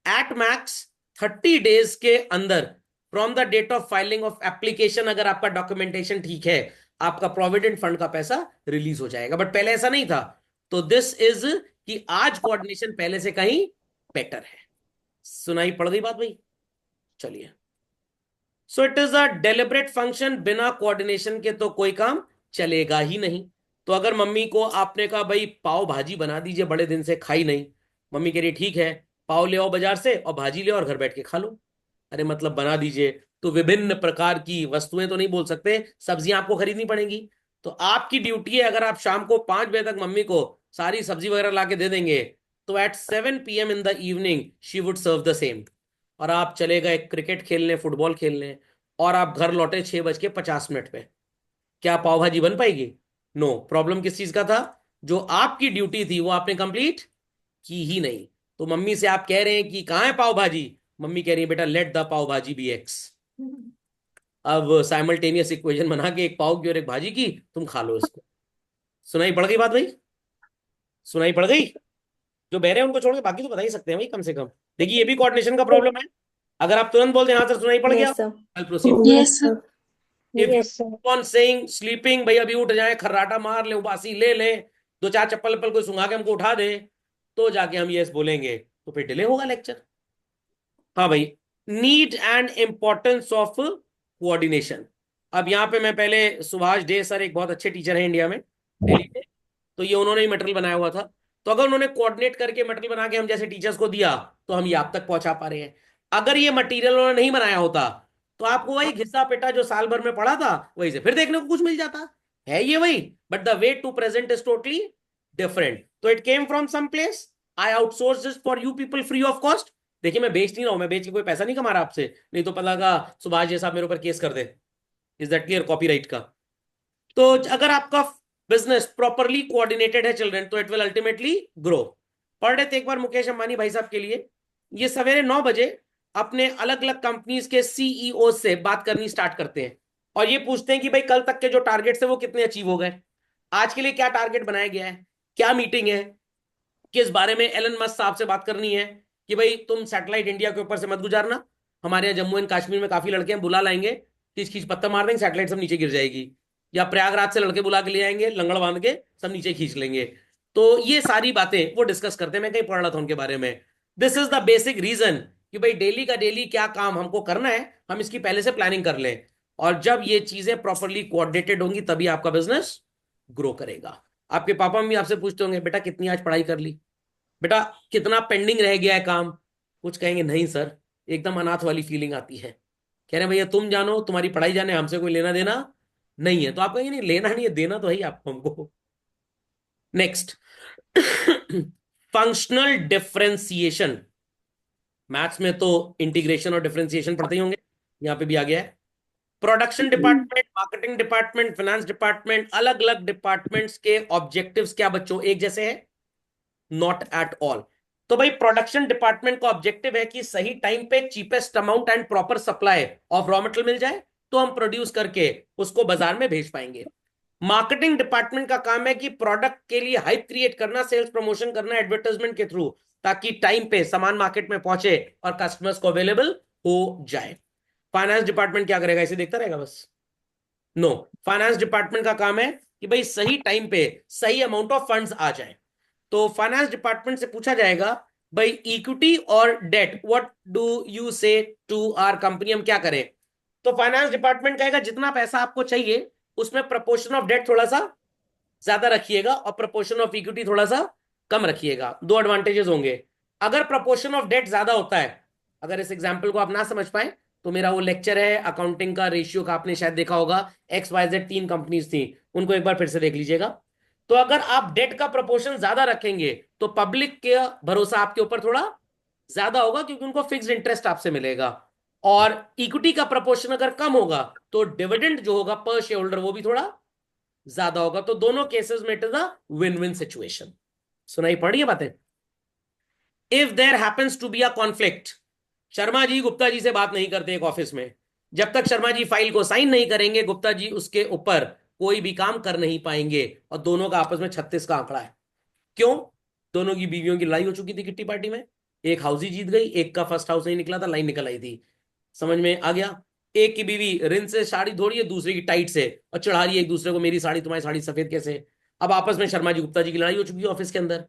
एट मैक्स 30 डेज के अंदर from the date of filing of application, अगर आपका डॉक्यूमेंटेशन ठीक है, आपका प्रोविडेंट फंड का पैसा रिलीज हो जाएगा। बट पहले ऐसा नहीं था। तो दिस इज कि आज कोऑर्डिनेशन पहले से कहीं बेटर है। सुनाई पड़ गई बात भाई? चलिए। So it is a deliberate function. बिना कोऑर्डिनेशन के तो कोई काम चलेगा ही नहीं। तो अगर मम्मी को आपने कहा भाई पाव भाजी बना दीजिए, बड़े दिन से खाई नहीं, मम्मी कह रही ठीक है, पाव ले आओ बाजार से और भाजी ले आओ और घर बैठ के खा लो। अरे मतलब बना दीजिए, तो विभिन्न प्रकार की वस्तुएं तो नहीं बोल सकते, सब्जियां आपको खरीदनी पड़ेंगी। तो आपकी ड्यूटी है, अगर आप शाम को 5 बजे तक मम्मी को सारी सब्जी वगैरह ला के दे देंगे, तो at 7 PM in the evening she would serve the same. और आप चले गए क्रिकेट खेलने, फुटबॉल खेलने, और आप घर लौटे 6:50 पे, क्या पाव भाजी बन पाएगी? नो। प्रॉब्लम किस चीज का था? जो आपकी ड्यूटी थी वो आपने कंप्लीट की ही नहीं। तो मम्मी से आप कह रहे हैं कि कहाँ है पाव भाजी, मम्मी कह रही है बेटा लेट द पाव भाजी बी एक्स। अब साइमल्टेनियस इक्वेशन बना के एक पाव की और एक भाजी की, तुम खा लो इसको। सुनाई पड़ गई बात भाई? सुनाई पड़ गई? जो बह रहे हैं उनको छोड़ के बाकी तो बता ही सकते हैं भाई कम से कम। देखिए ये भी कोऑर्डिनेशन का प्रॉब्लम है। अगर आप तुरंत बोल दें हाँ सर सुनाई पड़ गया, Yes, sir. I proceed. Yes, sir. If you Yes, sir. On saying sleeping, भाई अभी उठ जाए, खर्राटा मार ले, उबासी ले ले, 2-4 चप्पल कोई सुंघा के हमको उठा दे, तो जाके हम यस बोलेंगे, तो फिर डिले होगा लेक्चर। हाँ भाई, need and importance of coordination. अब यहाँ पे मैं पहले, सुभाष डे सर एक बहुत अच्छे टीचर हैं इंडिया में, दिल्ली में, तो ये उन्होंने ही मटेरियल बनाया हुआ था। तो अगर उन्होंने कोऑर्डिनेट करके मटेरियल बना के हम जैसे टीचर्स को दिया, तो हम ये आप तक पहुंचा पा रहे हैं। अगर ये मटेरियल उन्होंने नहीं बनाया होता, तो आपको वही घिसा पिटा जो साल भर में पढ़ा था वही से फिर देखने को कुछ मिल जाता है, ये वही, but the way to present is totally different. तो it came from some place, I outsource this for you people free of cost, देखिए मैं बेच नहीं रहा हूं, मैं बेच के कोई पैसा नहीं कमा रहा आपसे, नहीं तो पता लगा सुभाष जी साहब मेरे ऊपर केस कर दे। Is that clear? कॉपीराइट का। तो अगर आपका बिजनेस प्रॉपरली कोऑर्डिनेटेड है चिल्ड्रन, तो it will ultimately grow. Per day एक बार मुकेश अंबानी भाई साहब के लिए ये सवेरे 9 बजे अपने अलग अलग कंपनीज के सीईओ से बात करनी स्टार्ट करते हैं और ये पूछते हैं कि भाई कल तक के जो टारगेट्स है वो कितने अचीव हो गए, आज के लिए क्या टारगेट बनाया गया है, क्या मीटिंग है, किस बारे में एलन मस्क साहब से बात करनी है कि भाई तुम सैटेलाइट इंडिया के ऊपर से मत गुजारना, हमारे यहाँ जम्मू एंड कश्मीर में काफी लड़के हैं, बुला लाएंगे, खींच खींच पत्थर मार देंगे, सैटेलाइट सब नीचे गिर जाएगी। या प्रयागराज से लड़के बुला के ले आएंगे, लंगड़ बांध के सब नीचे खींच लेंगे। तो ये सारी बातें वो डिस्कस करते हैं, मैं कहीं पढ़ रहा था उनके बारे में। This is the basic reason कि भाई डेली का डेली क्या काम हमको करना है, हम इसकी पहले से प्लानिंग कर लें। और जब ये चीजें प्रॉपरली कोऑर्डिनेटेड होंगी तभी आपका बिजनेस ग्रो करेगा। आपके पापा मम्मी आपसे पूछते होंगे बेटा कितनी आज पढ़ाई कर ली, बेटा कितना पेंडिंग रह गया है काम, कुछ कहेंगे नहीं सर, एकदम अनाथ वाली फीलिंग आती है, कह रहे हैं भैया तुम जानो, तुम्हारी पढ़ाई जाने, हमसे कोई लेना देना नहीं है। तो आप कहेंगे नहीं लेना नहीं है, देना तो है ही आपको हमको। Next, functional differentiation. मैथ्स में तो इंटीग्रेशन और डिफरेंशिएशन पढ़ते ही होंगे, यहां पे भी आ गया है। Production department, marketing department, finance department, अलग अलग डिपार्टमेंट्स के ऑब्जेक्टिव्स क्या बच्चों एक जैसे हैं? Not at all. तो भाई प्रोडक्शन डिपार्टमेंट का ऑब्जेक्टिव है कि सही टाइम पे cheapest amount and proper supply of raw material मिल जाए, तो हम प्रोड्यूस करके उसको बाजार में भेज पाएंगे। मार्केटिंग डिपार्टमेंट का काम है कि प्रोडक्ट के लिए हाइप क्रिएट करना, सेल्स प्रमोशन करना एडवर्टाइजमेंट के थ्रू, ताकि टाइम पे सामान मार्केट में पहुंचे और कस्टमर्स को अवेलेबल हो जाए। फाइनेंस डिपार्टमेंट क्या करेगा? इसे देखता रहेगा बस? नो, फाइनेंस डिपार्टमेंट का काम है कि भाई सही टाइम पे सही अमाउंट ऑफ फंड्स आ जाए। तो फाइनेंस डिपार्टमेंट से पूछा जाएगा भाई इक्विटी और डेट, व्हाट डू यू से टू आर कंपनी, हम क्या करें? तो फाइनेंस डिपार्टमेंट कहेगा जितना पैसा आपको चाहिए उसमें प्रपोर्शन ऑफ डेट थोड़ा सा ज्यादा रखिएगा और प्रपोर्शन ऑफ इक्विटी थोड़ा सा कम रखिएगा। दो एडवांटेजेस होंगे। अगर प्रपोर्शन ऑफ डेट ज्यादा होता है, अगर इस एग्जाम्पल को आप ना समझ पाए तो मेरा वो लेक्चर है अकाउंटिंग का रेशियो का, आपने शायद देखा होगा, XYZ 3 कंपनीज थी, उनको एक बार फिर से देख लीजिएगा। तो अगर आप डेट का प्रपोर्शन ज्यादा रखेंगे तो पब्लिक का भरोसा आपके ऊपर थोड़ा ज्यादा होगा, क्योंकि उनको फिक्स्ड इंटरेस्ट आपसे मिलेगा। और इक्विटी का प्रपोर्शन अगर कम होगा तो डिविडेंड जो होगा पर शेयर होल्डर वो भी थोड़ा ज्यादा होगा। तो दोनों केसेस में it is a win win situation. सुनाई पड़ी है बातें? If there happens to be a conflict, Sharma ji Gupta ji से बात नहीं करते एक ऑफिस में, जब तक शर्मा जी फाइल को साइन नहीं करेंगे गुप्ता जी उसके ऊपर कोई भी काम कर नहीं पाएंगे। और दोनों का आपस में 36 का आंकड़ा है। क्यों? दोनों की बीवियों की लड़ाई हो चुकी थी किट्टी पार्टी में, एक हाउस ही जीत गई, एक का फर्स्ट हाउस नहीं निकला था, लाइन निकल आई थी। समझ में आ गया? एक की बीवी रिन से साड़ी धो रही है, दूसरे की टाइट से, और चढ़ा रही है एक दूसरे को, मेरी साड़ी तुम्हारी साड़ी सफेद कैसे। अब आपस में शर्मा जी गुप्ता जी की लड़ाई हो चुकी है ऑफिस के अंदर।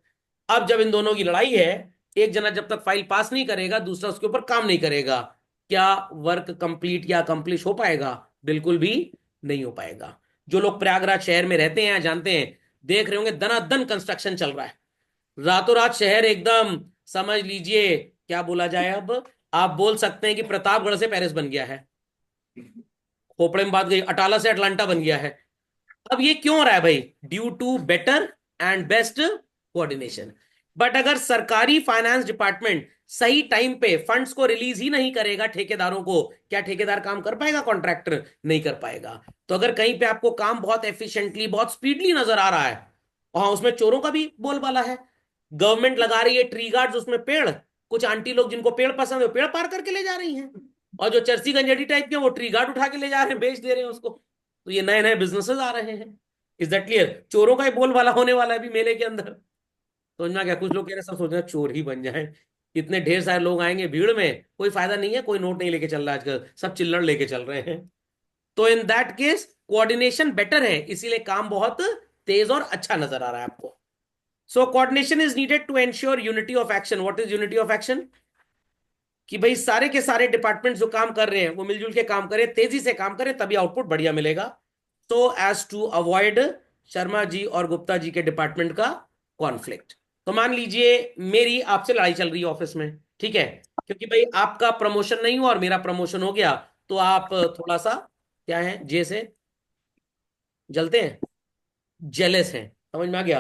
अब जब इन दोनों की लड़ाई है, एक जना जब तक फाइल पास नहीं करेगा दूसरा उसके ऊपर काम नहीं करेगा, क्या वर्क कंप्लीट या कंप्लीट हो पाएगा? बिल्कुल भी नहीं हो पाएगा। जो लोग प्रयागराज शहर में रहते हैं जानते हैं, देख रहे होंगे दनादन कंस्ट्रक्शन चल रहा है, रातों रात शहर एकदम, समझ लीजिए क्या बोला जाए, अब आप बोल सकते हैं कि प्रतापगढ़ से पेरिस बन गया है, खोपड़े में बात गई, अटाला से अटलांटा बन गया है। अब ये क्यों हो रहा है भाई? Due to better and best coordination. But अगर सरकारी फाइनेंस डिपार्टमेंट सही टाइम पे फंड्स को रिलीज ही नहीं करेगा ठेकेदारों को, क्या ठेकेदार काम कर पाएगा? कॉन्ट्रैक्टर नहीं कर पाएगा। तो अगर कहीं पे आपको काम बहुत एफिशिएंटली बहुत स्पीडली नजर आ रहा है, और हाँ उसमें चोरों का भी बोलबाला है, गवर्नमेंट लगा रही है ट्री गार्ड्स उसमें पेड़, कुछ आंटी लोग जिनको पेड़ पसंद है वो पेड़ पार करके ले जा रही हैं, और जो चर्सी गंजेड़ी टाइप के वो ट्री गार्ड उठा के ले जा रहे हैं, बेच दे रहे हैं उसको। तो ये नए नए बिजनेसेस आ रहे हैं। Is that clear? चोरों का ही बोलबाला होने वाला है अभी मेले के अंदर। समझना क्या? कुछ लोग कह रहे हैं सब सोच रहे हैं चोर ही बन जाए, इतने ढेर सारे लोग आएंगे भीड़ में, कोई फायदा नहीं है, कोई नोट नहीं लेके चल रहा है आजकल, सब चिल्लड़ लेके चल रहे हैं। तो in that case coordination better है, इसीलिए काम बहुत तेज और अच्छा नजर आ रहा है आपको। So coordination is needed to ensure unity of action. What is unity of action? कि भाई सारे के सारे डिपार्टमेंट जो काम कर रहे हैं वो मिलजुल के काम करें, तेजी से काम करें, तभी आउटपुट बढ़िया मिलेगा। So as to avoid Sharma ji और गुप्ता जी के डिपार्टमेंट का कॉन्फ्लिक्ट। तो मान लीजिए मेरी आपसे लड़ाई चल रही है ऑफिस में, ठीक है, क्योंकि भाई आपका प्रमोशन नहीं हुआ और मेरा प्रमोशन हो गया, तो आप थोड़ा सा क्या है, जे से जलते हैं, जेलस हैं। समझ में आ गया?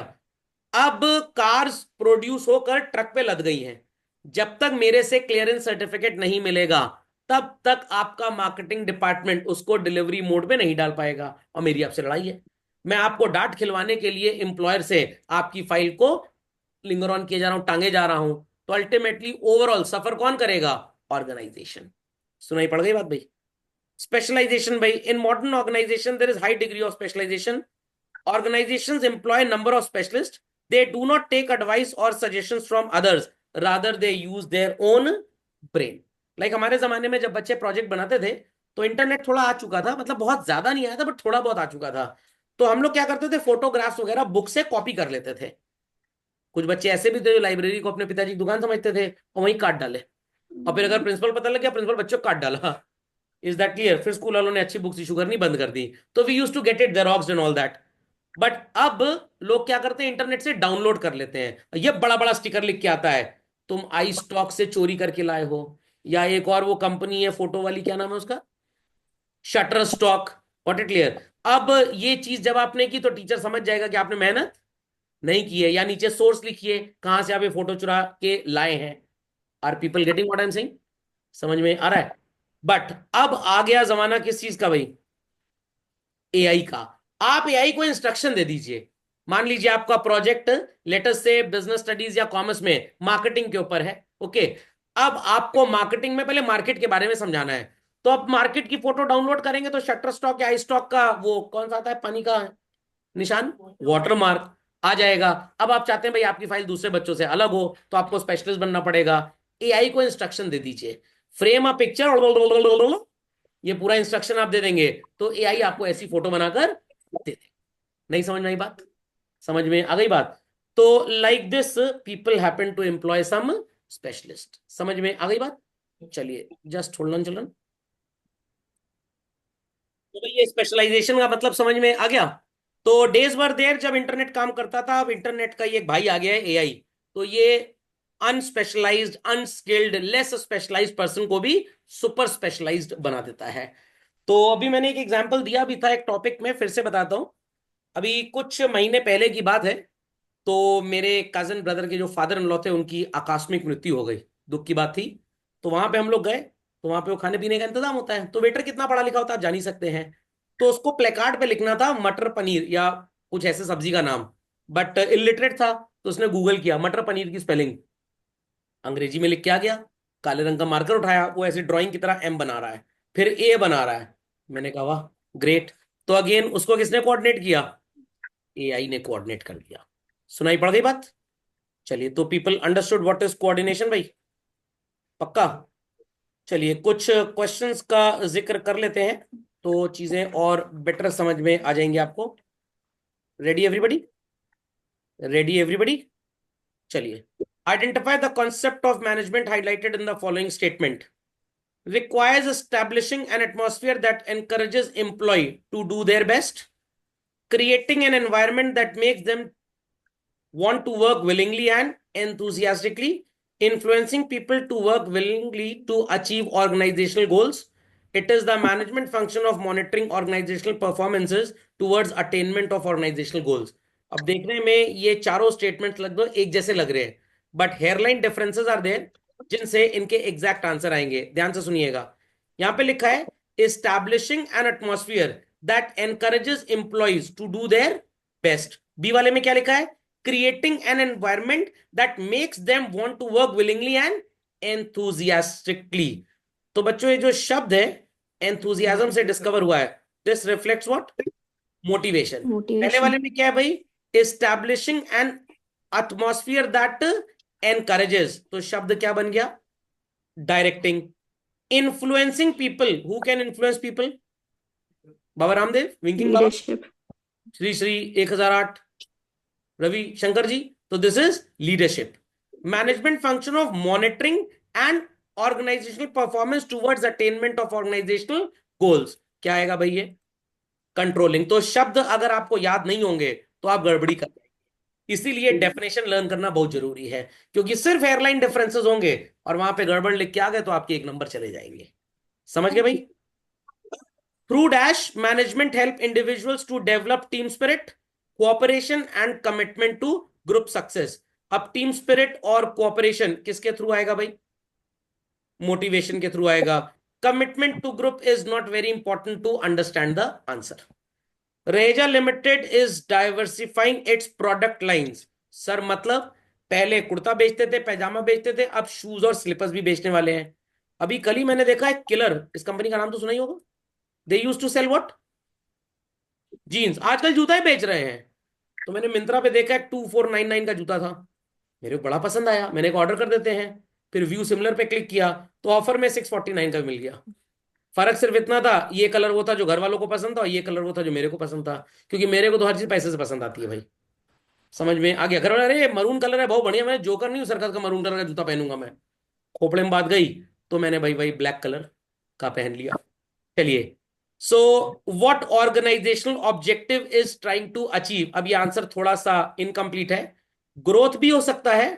अब कार्स प्रोड्यूस होकर ट्रक पे लद गई हैं, जब तक मेरे से क्लियरेंस सर्टिफिकेट नहीं मिलेगा तब तक आपका मार्केटिंग डिपार्टमेंट उसको डिलीवरी मोड पे नहीं डाल पाएगा, और मेरी आपसे लड़ाई है। मैं आपको डांट खिलवाने के लिए एम्प्लॉयर से आपकी फाइल को लिंगर ऑन किए जा रहा हूं, टांगे जा रहा हूं, तो अल्टीमेटली ओवरऑल सफर कौन करेगा? ऑर्गेनाइजेशन। सुनाई पड़ गई बात भाई? स्पेशलाइजेशन भाई, in modern organization there is high degree of specialization. Organizations employ number of specialists. They do not take advice or suggestions from others. Rather, they use their own brain. Like हमारे जमाने में जब बच्चे project बनाते थे तो internet थोड़ा आ चुका था, मतलब बहुत ज्यादा नहीं आया था बट थोड़ा बहुत आ चुका था। तो हम लोग क्या करते थे, फोटोग्राफ्स वगैरह बुक से कॉपी कर लेते थे। कुछ बच्चे ऐसे भी थे जो लाइब्रेरी को अपने पिताजी की दुकान समझते थे और वहीं काट डाले, और फिर अगर प्रिंसिपल पता लग गया, प्रिंसिपल बच्चों को काट डाला। Is that clear? फिर स्कूल वालों ने अच्छी बुक्स इशू करनी बंद कर दी। तो we use to get it xeroxed and all that. But अब लोग क्या करते हैं, इंटरनेट से डाउनलोड कर लेते हैं। ये बड़ा बड़ा स्टिकर लिख के आता है, तुम आई स्टॉक से चोरी करके लाए हो, या एक और वो कंपनी है फोटो वाली, क्या नाम है उसका, shutter stock. What it clear? अब ये चीज जब आपने की तो टीचर समझ जाएगा कि आपने मेहनत नहीं की है, या नीचे सोर्स लिखिए कहां से आप ये फोटो चुरा के लाए हैं। Are people getting what I am saying? समझ में आ रहा है? बट अब आ गया जमाना किस चीज का भाई? एआई का। आप एआई को इंस्ट्रक्शन दे दीजिए। मान लीजिए आपका प्रोजेक्ट लेटेस्ट से बिजनेस स्टडीज या कॉमर्स में मार्केटिंग के ऊपर है, ओके। अब आपको मार्केटिंग में पहले मार्केट के बारे में समझाना है, तो अब मार्केट की फोटो डाउनलोड करेंगे तो शटर स्टॉक या आई स्टॉक का वो कौन सा आता है, पानी का निशान, वाटरमार्क आ जाएगा। अब आप चाहते हैं भाई आपकी फाइल दूसरे बच्चों से अलग हो, तो आपको स्पेशलिस्ट बनना पड़ेगा। एआई को इंस्ट्रक्शन दे दीजिए, फ्रेम अ पिक्चर, ये पूरा इंस्ट्रक्शन आप दे देंगे तो एआई आपको ऐसी फोटो बनाकर दे दे। नहीं समझ में आई बात? समझ में आ गई बात? तो like this people happen to employ some specialist. समझ में आ गई बात? चलिए जस्ट होल्ड ऑन चिल्ड्रन। तो भाई ये स्पेशलाइजेशन का मतलब समझ में आ गया। तो डेज वर देयर जब इंटरनेट काम करता था, अब इंटरनेट का ये एक भाई आ गया है एआई। तो ये अनस्पेशलाइज्ड, अनस्किल्ड, लेस स्पेशलाइज्ड पर्सन को भी सुपर स्पेशलाइज्ड बना देता है। तो अभी मैंने एक एग्जांपल दिया भी था एक टॉपिक में, फिर से बताता हूं। अभी कुछ महीने पहले की बात है, तो मेरे कजन ब्रदर के जो फादर इन लॉ थे उनकी आकस्मिक मृत्यु हो गई, दुख की बात थी। तो वहां पे हम लोग गए, तो वहां पे वो खाने पीने का इंतजाम होता है, तो वेटर कितना पढ़ा लिखा होता है आप जान ही सकते हैं। तो उसको प्लेकार्ड पे लिखना था मटर पनीर या कुछ ऐसे सब्जी का नाम, बट इलिटरेट था, तो उसने गूगल किया मटर पनीर की स्पेलिंग, अंग्रेजी में लिख के आ गया। काले रंग का मार्कर उठाया, वो ऐसे ड्राइंग की तरह एम बना रहा है, फिर ए बना रहा है। मैंने कहा वाह ग्रेट। तो अगेन उसको किसने कोऑर्डिनेट किया? एआई ने कोऑर्डिनेट कर दिया। सुनाई पड़ गई बात? चलिए, तो people understood what is coordination भाई? पक्का? चलिए कुछ क्वेश्चंस का जिक्र कर लेते हैं, तो चीजें और बेटर समझ में आ जाएंगी आपको। Ready everybody? Ready everybody? चलिए, identify the concept of management highlighted in the following statement. Requires establishing an atmosphere that encourages employee to do their best, creating an environment that makes them want to work willingly and enthusiastically, influencing people to work willingly to achieve organizational goals. It is the management function of monitoring organizational performances towards attainment of organizational goals. अब देखने में ये चारों statements लगभग एक जैसे लग रहे हैं, but hairline differences are there जिनसे इनके एग्जैक्ट आंसर आएंगे। ध्यान से सुनिएगा। यहां पे लिखा है establishing an atmosphere that encourages employees to do their best. B वाले में क्या लिखा है? Creating an environment that makes them want to work willingly and enthusiastically. तो बच्चों ये जो शब्द है एंथुजियाज्म से डिस्कवर हुआ है, दिस रिफ्लेक्ट्स व्हाट? मोटिवेशन। पहले वाले में क्या है भाई? Establishing an atmosphere that encourages, तो शब्द क्या बन गया? Directing. Influencing people, who can influence people? Baba Ramdev, winking Baba, leadership. Shri Shri 1008, Ravi Shankar ji. तो this is leadership. Management function of monitoring and organisational performance towards attainment of organisational goals. क्या आएगा भाई? ये कंट्रोलिंग। तो शब्द अगर आपको याद नहीं होंगे तो आप गड़बड़ी कर जाएंगे, इसीलिए डेफिनेशन लर्न करना बहुत जरूरी है, क्योंकि सिर्फ एयरलाइन डिफरेंसेस होंगे और वहां पे गड़बड़ लिख के आ गए तो आपके एक नंबर चले जाएंगे। समझ गए भाई? Through dash management help individuals to develop team spirit, cooperation and commitment to group success. अब टीम स्पिरिट और कोऑपरेशन किसके थ्रू आएगा भाई? मोटिवेशन के थ्रू आएगा. Commitment to group is not very important to understand the answer. Reza limited is diversifying its product lines. Sir मतलब पहले कुर्ता बेचते थे, पैजामा बेचते थे, अब शूज और स्लीपर्स भी बेचने वाले हैं. अभी कल ही मैंने देखा है किलर, इस कंपनी का नाम तो सुना ही होगा. They use to sell what? Jeans. आजकल जूता ही बेच रहे हैं. तो मैंने मिंत्रा पे देखा, एक 2499 का जूता था, मेरे को बड़ा पसंद आया, मैंने कहा ऑर्डर कर देते हैं. फिर व्यू सिमिलर पे क्लिक किया तो ऑफर में 649 का मिल गया. फर्क सिर्फ इतना था, ये कलर वो था जो घर वालों को पसंद था, और ये कलर वो था जो मेरे को पसंद था. क्योंकि मेरे को तो हर चीज पैसे से पसंद आती है भाई. समझ में आ गया? घर वाले, अरे मरून कलर है बहुत बढ़िया, मैं जोकर नहीं हूँ सर्कस का, मरून कलर का जूता पहनूंगा मैं. खोपड़े में बात गई, तो मैंने भाई भाई ब्लैक कलर का पहन लिया. चलिए. So what organizational objective is trying to achieve. अब ये आंसर थोड़ा सा इनकम्प्लीट है. ग्रोथ भी हो सकता है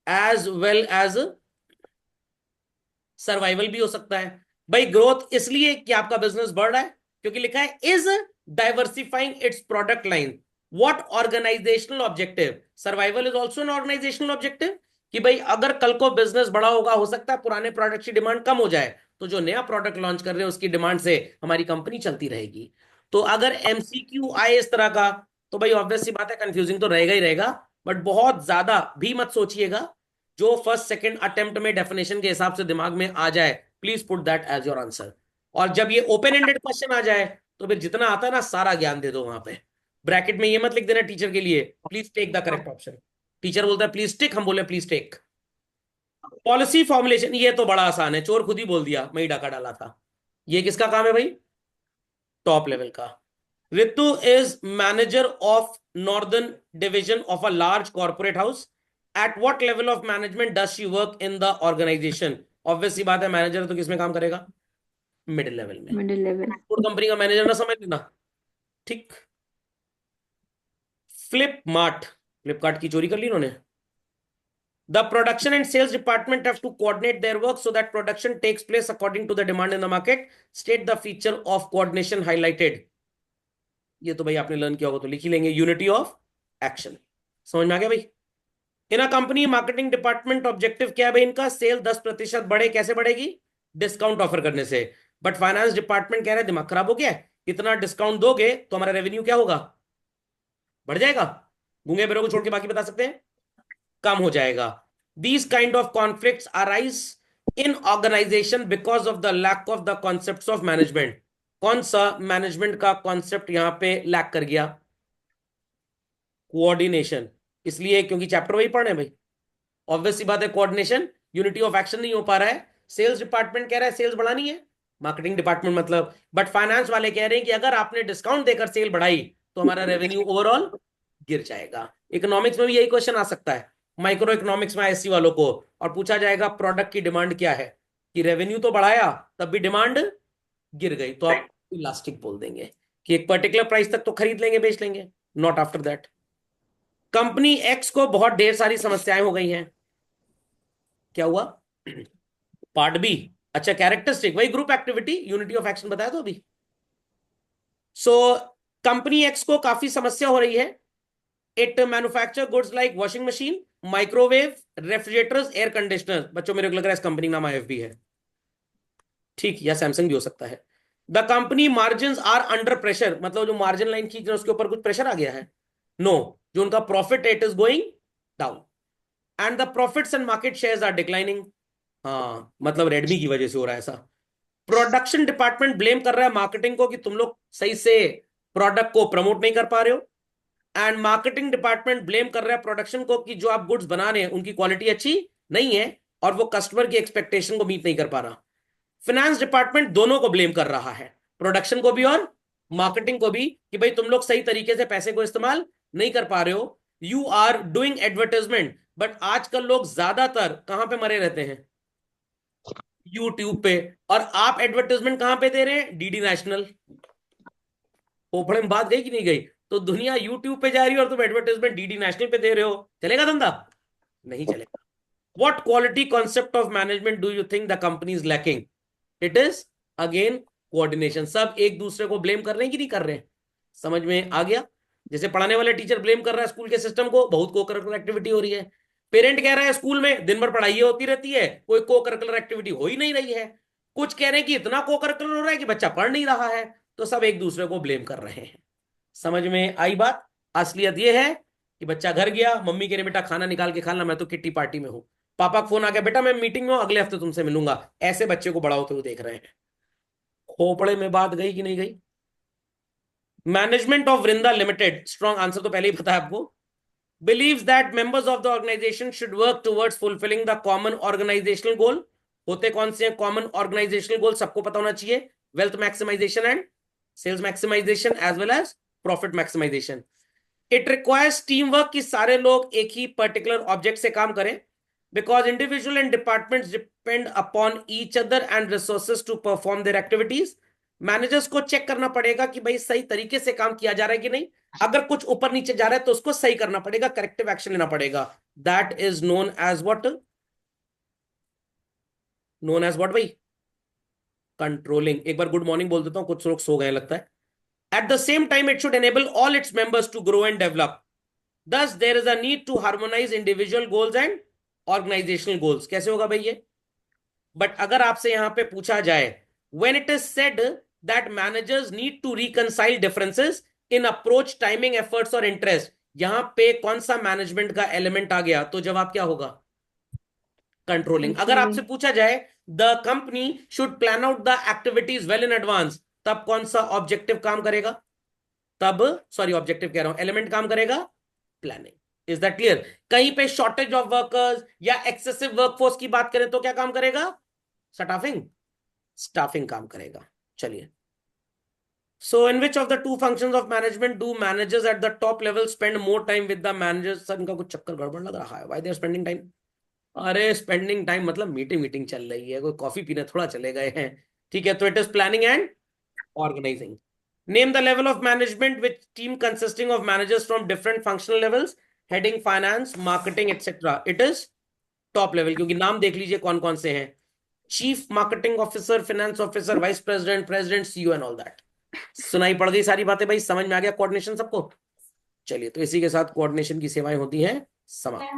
एज वेल एज सर्वाइवल भी हो सकता है. भाई ग्रोथ इसलिए कि आपका बिजनेस बढ़ रहा है, क्योंकि लिखा है is diversifying its product line. What organizational objective. Survival is also an organizational objective. कि भाई अगर कल को बिजनेस बड़ा होगा, हो सकता है पुराने प्रोडक्ट की डिमांड कम हो जाए, तो जो नया प्रोडक्ट लॉन्च कर रहे हैं उसकी डिमांड से हमारी कंपनी चलती रहेगी. तो अगर एमसीक्यू आए इस तरह का, तो भाई ऑब्वियस सी बात है कंफ्यूजिंग तो रहेगा ही रहेगा. बट बहुत ज्यादा भी मत सोचिएगा. जो फर्स्ट सेकंड अटेम्प्ट में डेफिनेशन के हिसाब से दिमाग में आ जाए, please put that as your answer. और जब ये ओपन एंडेड क्वेश्चन आ जाए, तो फिर जितना आता है ना सारा ज्ञान दे दो वहां पे. ब्रैकेट में ये मत लिख देना टीचर के लिए please take the correct option. Teacher बोलता है प्लीज टिक, हम बोले प्लीज टेक. पॉलिसी फॉर्मुलेशन, ये तो बड़ा आसान है, चोर खुद ही बोल दिया, मैं ही डाका डाला था. ये किसका काम है भाई? टॉप लेवल का. Ritu is manager of northern division of a large corporate house. At what level of management does she work in the organisation. Obvious सी बात है, मैनेजर तो किसमें काम करेगा? मिडिल लेवल में. Middle level. कंपनी का मैनेजर ना समझ लेना. ठीक. फ्लिपमार्ट, फ्लिपकार्ट की चोरी कर ली इन्होंने. The production and sales department have to coordinate their work so that production takes place according to the demand in the market. State the feature of coordination highlighted. ये तो भाई आपने लर्न किया होगा तो लिख ही लेंगे. Unity of action. समझ में आ गया भाई? In a company marketing department objective क्या है भाई इनका? सेल 10% बढ़े. कैसे बढ़ेगी? डिस्काउंट ऑफर करने से. बट फाइनेंस डिपार्टमेंट कह रहा है दिमाग खराब हो गया है, इतना डिस्काउंट दोगे तो हमारा रेवेन्यू क्या होगा? बढ़ जाएगा. गूंगे बेरों को छोड़ के बाकी बता सकते हैं, कम हो जाएगा. These kind of conflicts arise in organization because of the lack of the concepts of management. कौन सा मैनेजमेंट का कॉन्सेप्ट यहां पे लैक कर गया? कोऑर्डिनेशन. इसलिए क्योंकि चैप्टर वही पढ़ रहे हैं भाई. ऑब्वियस सी बात है, कोऑर्डिनेशन, यूनिटी ऑफ एक्शन नहीं हो पा रहा है. सेल्स डिपार्टमेंट कह रहा है सेल्स बढ़ानी है, मार्केटिंग डिपार्टमेंट मतलब. बट फाइनेंस वाले कह रहे हैं कि अगर आपने डिस्काउंट देकर सेल बढ़ाई तो हमारा रेवेन्यू ओवरऑल गिर जाएगा. इकोनॉमिक्स में भी यही क्वेश्चन आ सकता है, माइक्रो इकोनॉमिक्स में आईएससी वालों को, और पूछा जाएगा प्रोडक्ट की डिमांड क्या है, कि रेवेन्यू तो बढ़ाया तब भी डिमांड गिर गई, तो आप इलास्टिक बोल देंगे कि एक पर्टिकुलर प्राइस तक तो खरीद लेंगे बेच लेंगे, not after that. Company x को बहुत ढेर सारी समस्याएं हो गई हैं. क्या हुआ? Part B. अच्छा, कैरेक्टरिस्टिक वही group activity, unity of action बताया तो अभी. सो कंपनी एक्स को काफी समस्या हो रही है. It manufacture goods like washing machine, microwave, refrigerators, air conditioner. बच्चों मेरे को लग रहा है इस कंपनी का नाम आईएफबी है. ठीक, या सैमसंग भी हो सकता है. The company margin are under pressure, मतलब जो मार्जिन लाइन खींच रहे उसके ऊपर कुछ प्रेशर आ गया है? नो. जो उनका profit rate is going down and the profits and market shares are declining. हाँ, मतलब रेडमी की वजह से हो रहा है ऐसा. प्रोडक्शन डिपार्टमेंट ब्लेम कर रहा है मार्केटिंग को कि तुम लोग सही से प्रोडक्ट को प्रमोट नहीं कर पा रहे हो. एंड मार्केटिंग डिपार्टमेंट ब्लेम कर रहा है प्रोडक्शन को कि जो आप गुड्स बना रहे हैं उनकी क्वालिटी अच्छी नहीं है और वो कस्टमर की एक्सपेक्टेशन को मीट नहीं कर पा रहा. फाइनेंस डिपार्टमेंट दोनों को ब्लेम कर रहा है, प्रोडक्शन को भी और मार्केटिंग को भी, कि भाई तुम लोग सही तरीके से पैसे को इस्तेमाल नहीं कर पा रहे हो. You are doing advertisement, but आजकल लोग ज्यादातर कहां पे मरे रहते हैं? यूट्यूब पे. और आप एडवर्टाइजमेंट कहां पे दे रहे हैं? DD national. पोपड़े में बात गई कि नहीं गई? तो दुनिया यूट्यूब पे जा रही है और तुम एडवर्टाइजमेंट डीडी नेशनल पे दे रहे हो. चलेगा धंधा? नहीं चलेगा. What quality concept of management do you think the company is lacking? It is again coordination. सब एक दूसरे को ब्लेम कर रहे हैं कि नहीं कर रहे हैं? समझ में आ गया? जैसे पढ़ाने वाले टीचर ब्लेम कर रहा है स्कूल के सिस्टम को, बहुत को करिकुलर एक्टिविटी हो रही है. पेरेंट कह रहा है स्कूल में दिन भर पढ़ाई होती रहती है, कोई को करिकुलर एक्टिविटी हो ही नहीं रही है। कुछ कह रहे हैं कि इतना को करिकुलर हो रहा है कि बच्चा पढ़ नहीं रहा है। तो सब एक दूसरे को ब्लेम कर रहे हैं। समझ में आई बात? असलियत यह है कि बच्चा घर गया, मम्मी कह रही बेटा खाना निकाल के खाना, मैं तो किट्टी पार्टी में हूं। पापा का फोन आ गया, बेटा मैं मीटिंग में हूं, अगले हफ्ते तुमसे मिलूंगा। ऐसे बच्चे को बड़ा होते हुए देख रहे हैं। खोपड़े में बात गई कि नहीं गई? Management of Vrinda limited, strong answer तो पहले ही पता है आपको, believes that members of the organization should work towards fulfilling the common organizational goal. होते कौन से कॉमन ऑर्गेनाइजेशनल गोल? सबको पता होना चाहिए, wealth maximization and sales maximization as well as profit maximization. It requires team work, कि सारे लोग एक ही पर्टिकुलर ऑब्जेक्ट से काम करें, because individual and departments depend upon each other and resources to perform their activities. Managers को check करना पड़ेगा कि भाई सही तरीके से काम किया जा रहा है कि नहीं। अगर कुछ ऊपर नीचे जा रहा है तो उसको सही करना पड़ेगा, करेक्टिव एक्शन लेना पड़ेगा। That is known as what? Known as what भाई? कंट्रोलिंग। एक बार गुड मॉर्निंग बोल देता हूं, कुछ लोग सो गए लगता है। At the same time it should enable all its members to grow and develop. Thus there is a need to harmonise individual goals and organisational goals. कैसे होगा भाई ये? बट अगर आपसे यहां पे पूछा जाए, when it is said that managers need to reconcile differences in approach, timing, efforts और इंटरेस्ट, यहां पे कौन सा मैनेजमेंट का एलिमेंट आ गया? तो जवाब क्या होगा? कंट्रोलिंग। अगर आपसे पूछा जाए the company should plan out the activities well in advance, तब कौन सा ऑब्जेक्टिव काम करेगा? तब, सॉरी ऑब्जेक्टिव कह रहा हूं, एलिमेंट काम करेगा? प्लानिंग। Is that clear? कहीं पे शॉर्टेज ऑफ वर्कर्स या एक्सेसिव वर्कफोर्स की बात करें तो क्या काम करेगा? स्टाफिंग, स्टाफिंग काम करेगा। चलिए, so in which of the two functions of management do managers at the top level spend more time with the managers? Sir इनका कुछ चक्कर गड़बड़ लग रहा है। why they are spending time? अरे स्पेंडिंग टाइम मतलब मीटिंग मीटिंग चल रही है, कोई कॉफी पीने थोड़ा चले गए हैं। ठीक है, तो it is planning and organizing. Name the level of management which team consisting of managers from different functional levels, heading finance, marketing etcetera. It is top level, क्योंकि नाम देख लीजिए कौन कौन से हैं, chief marketing officer, finance officer, vice president, president, CEO and all that. सुनाई पड़ गई सारी बातें भाई? समझ में आ गया कोऑर्डिनेशन सबको? चलिए, तो इसी के साथ कोऑर्डिनेशन की सेवाएं होती हैं समाप्त।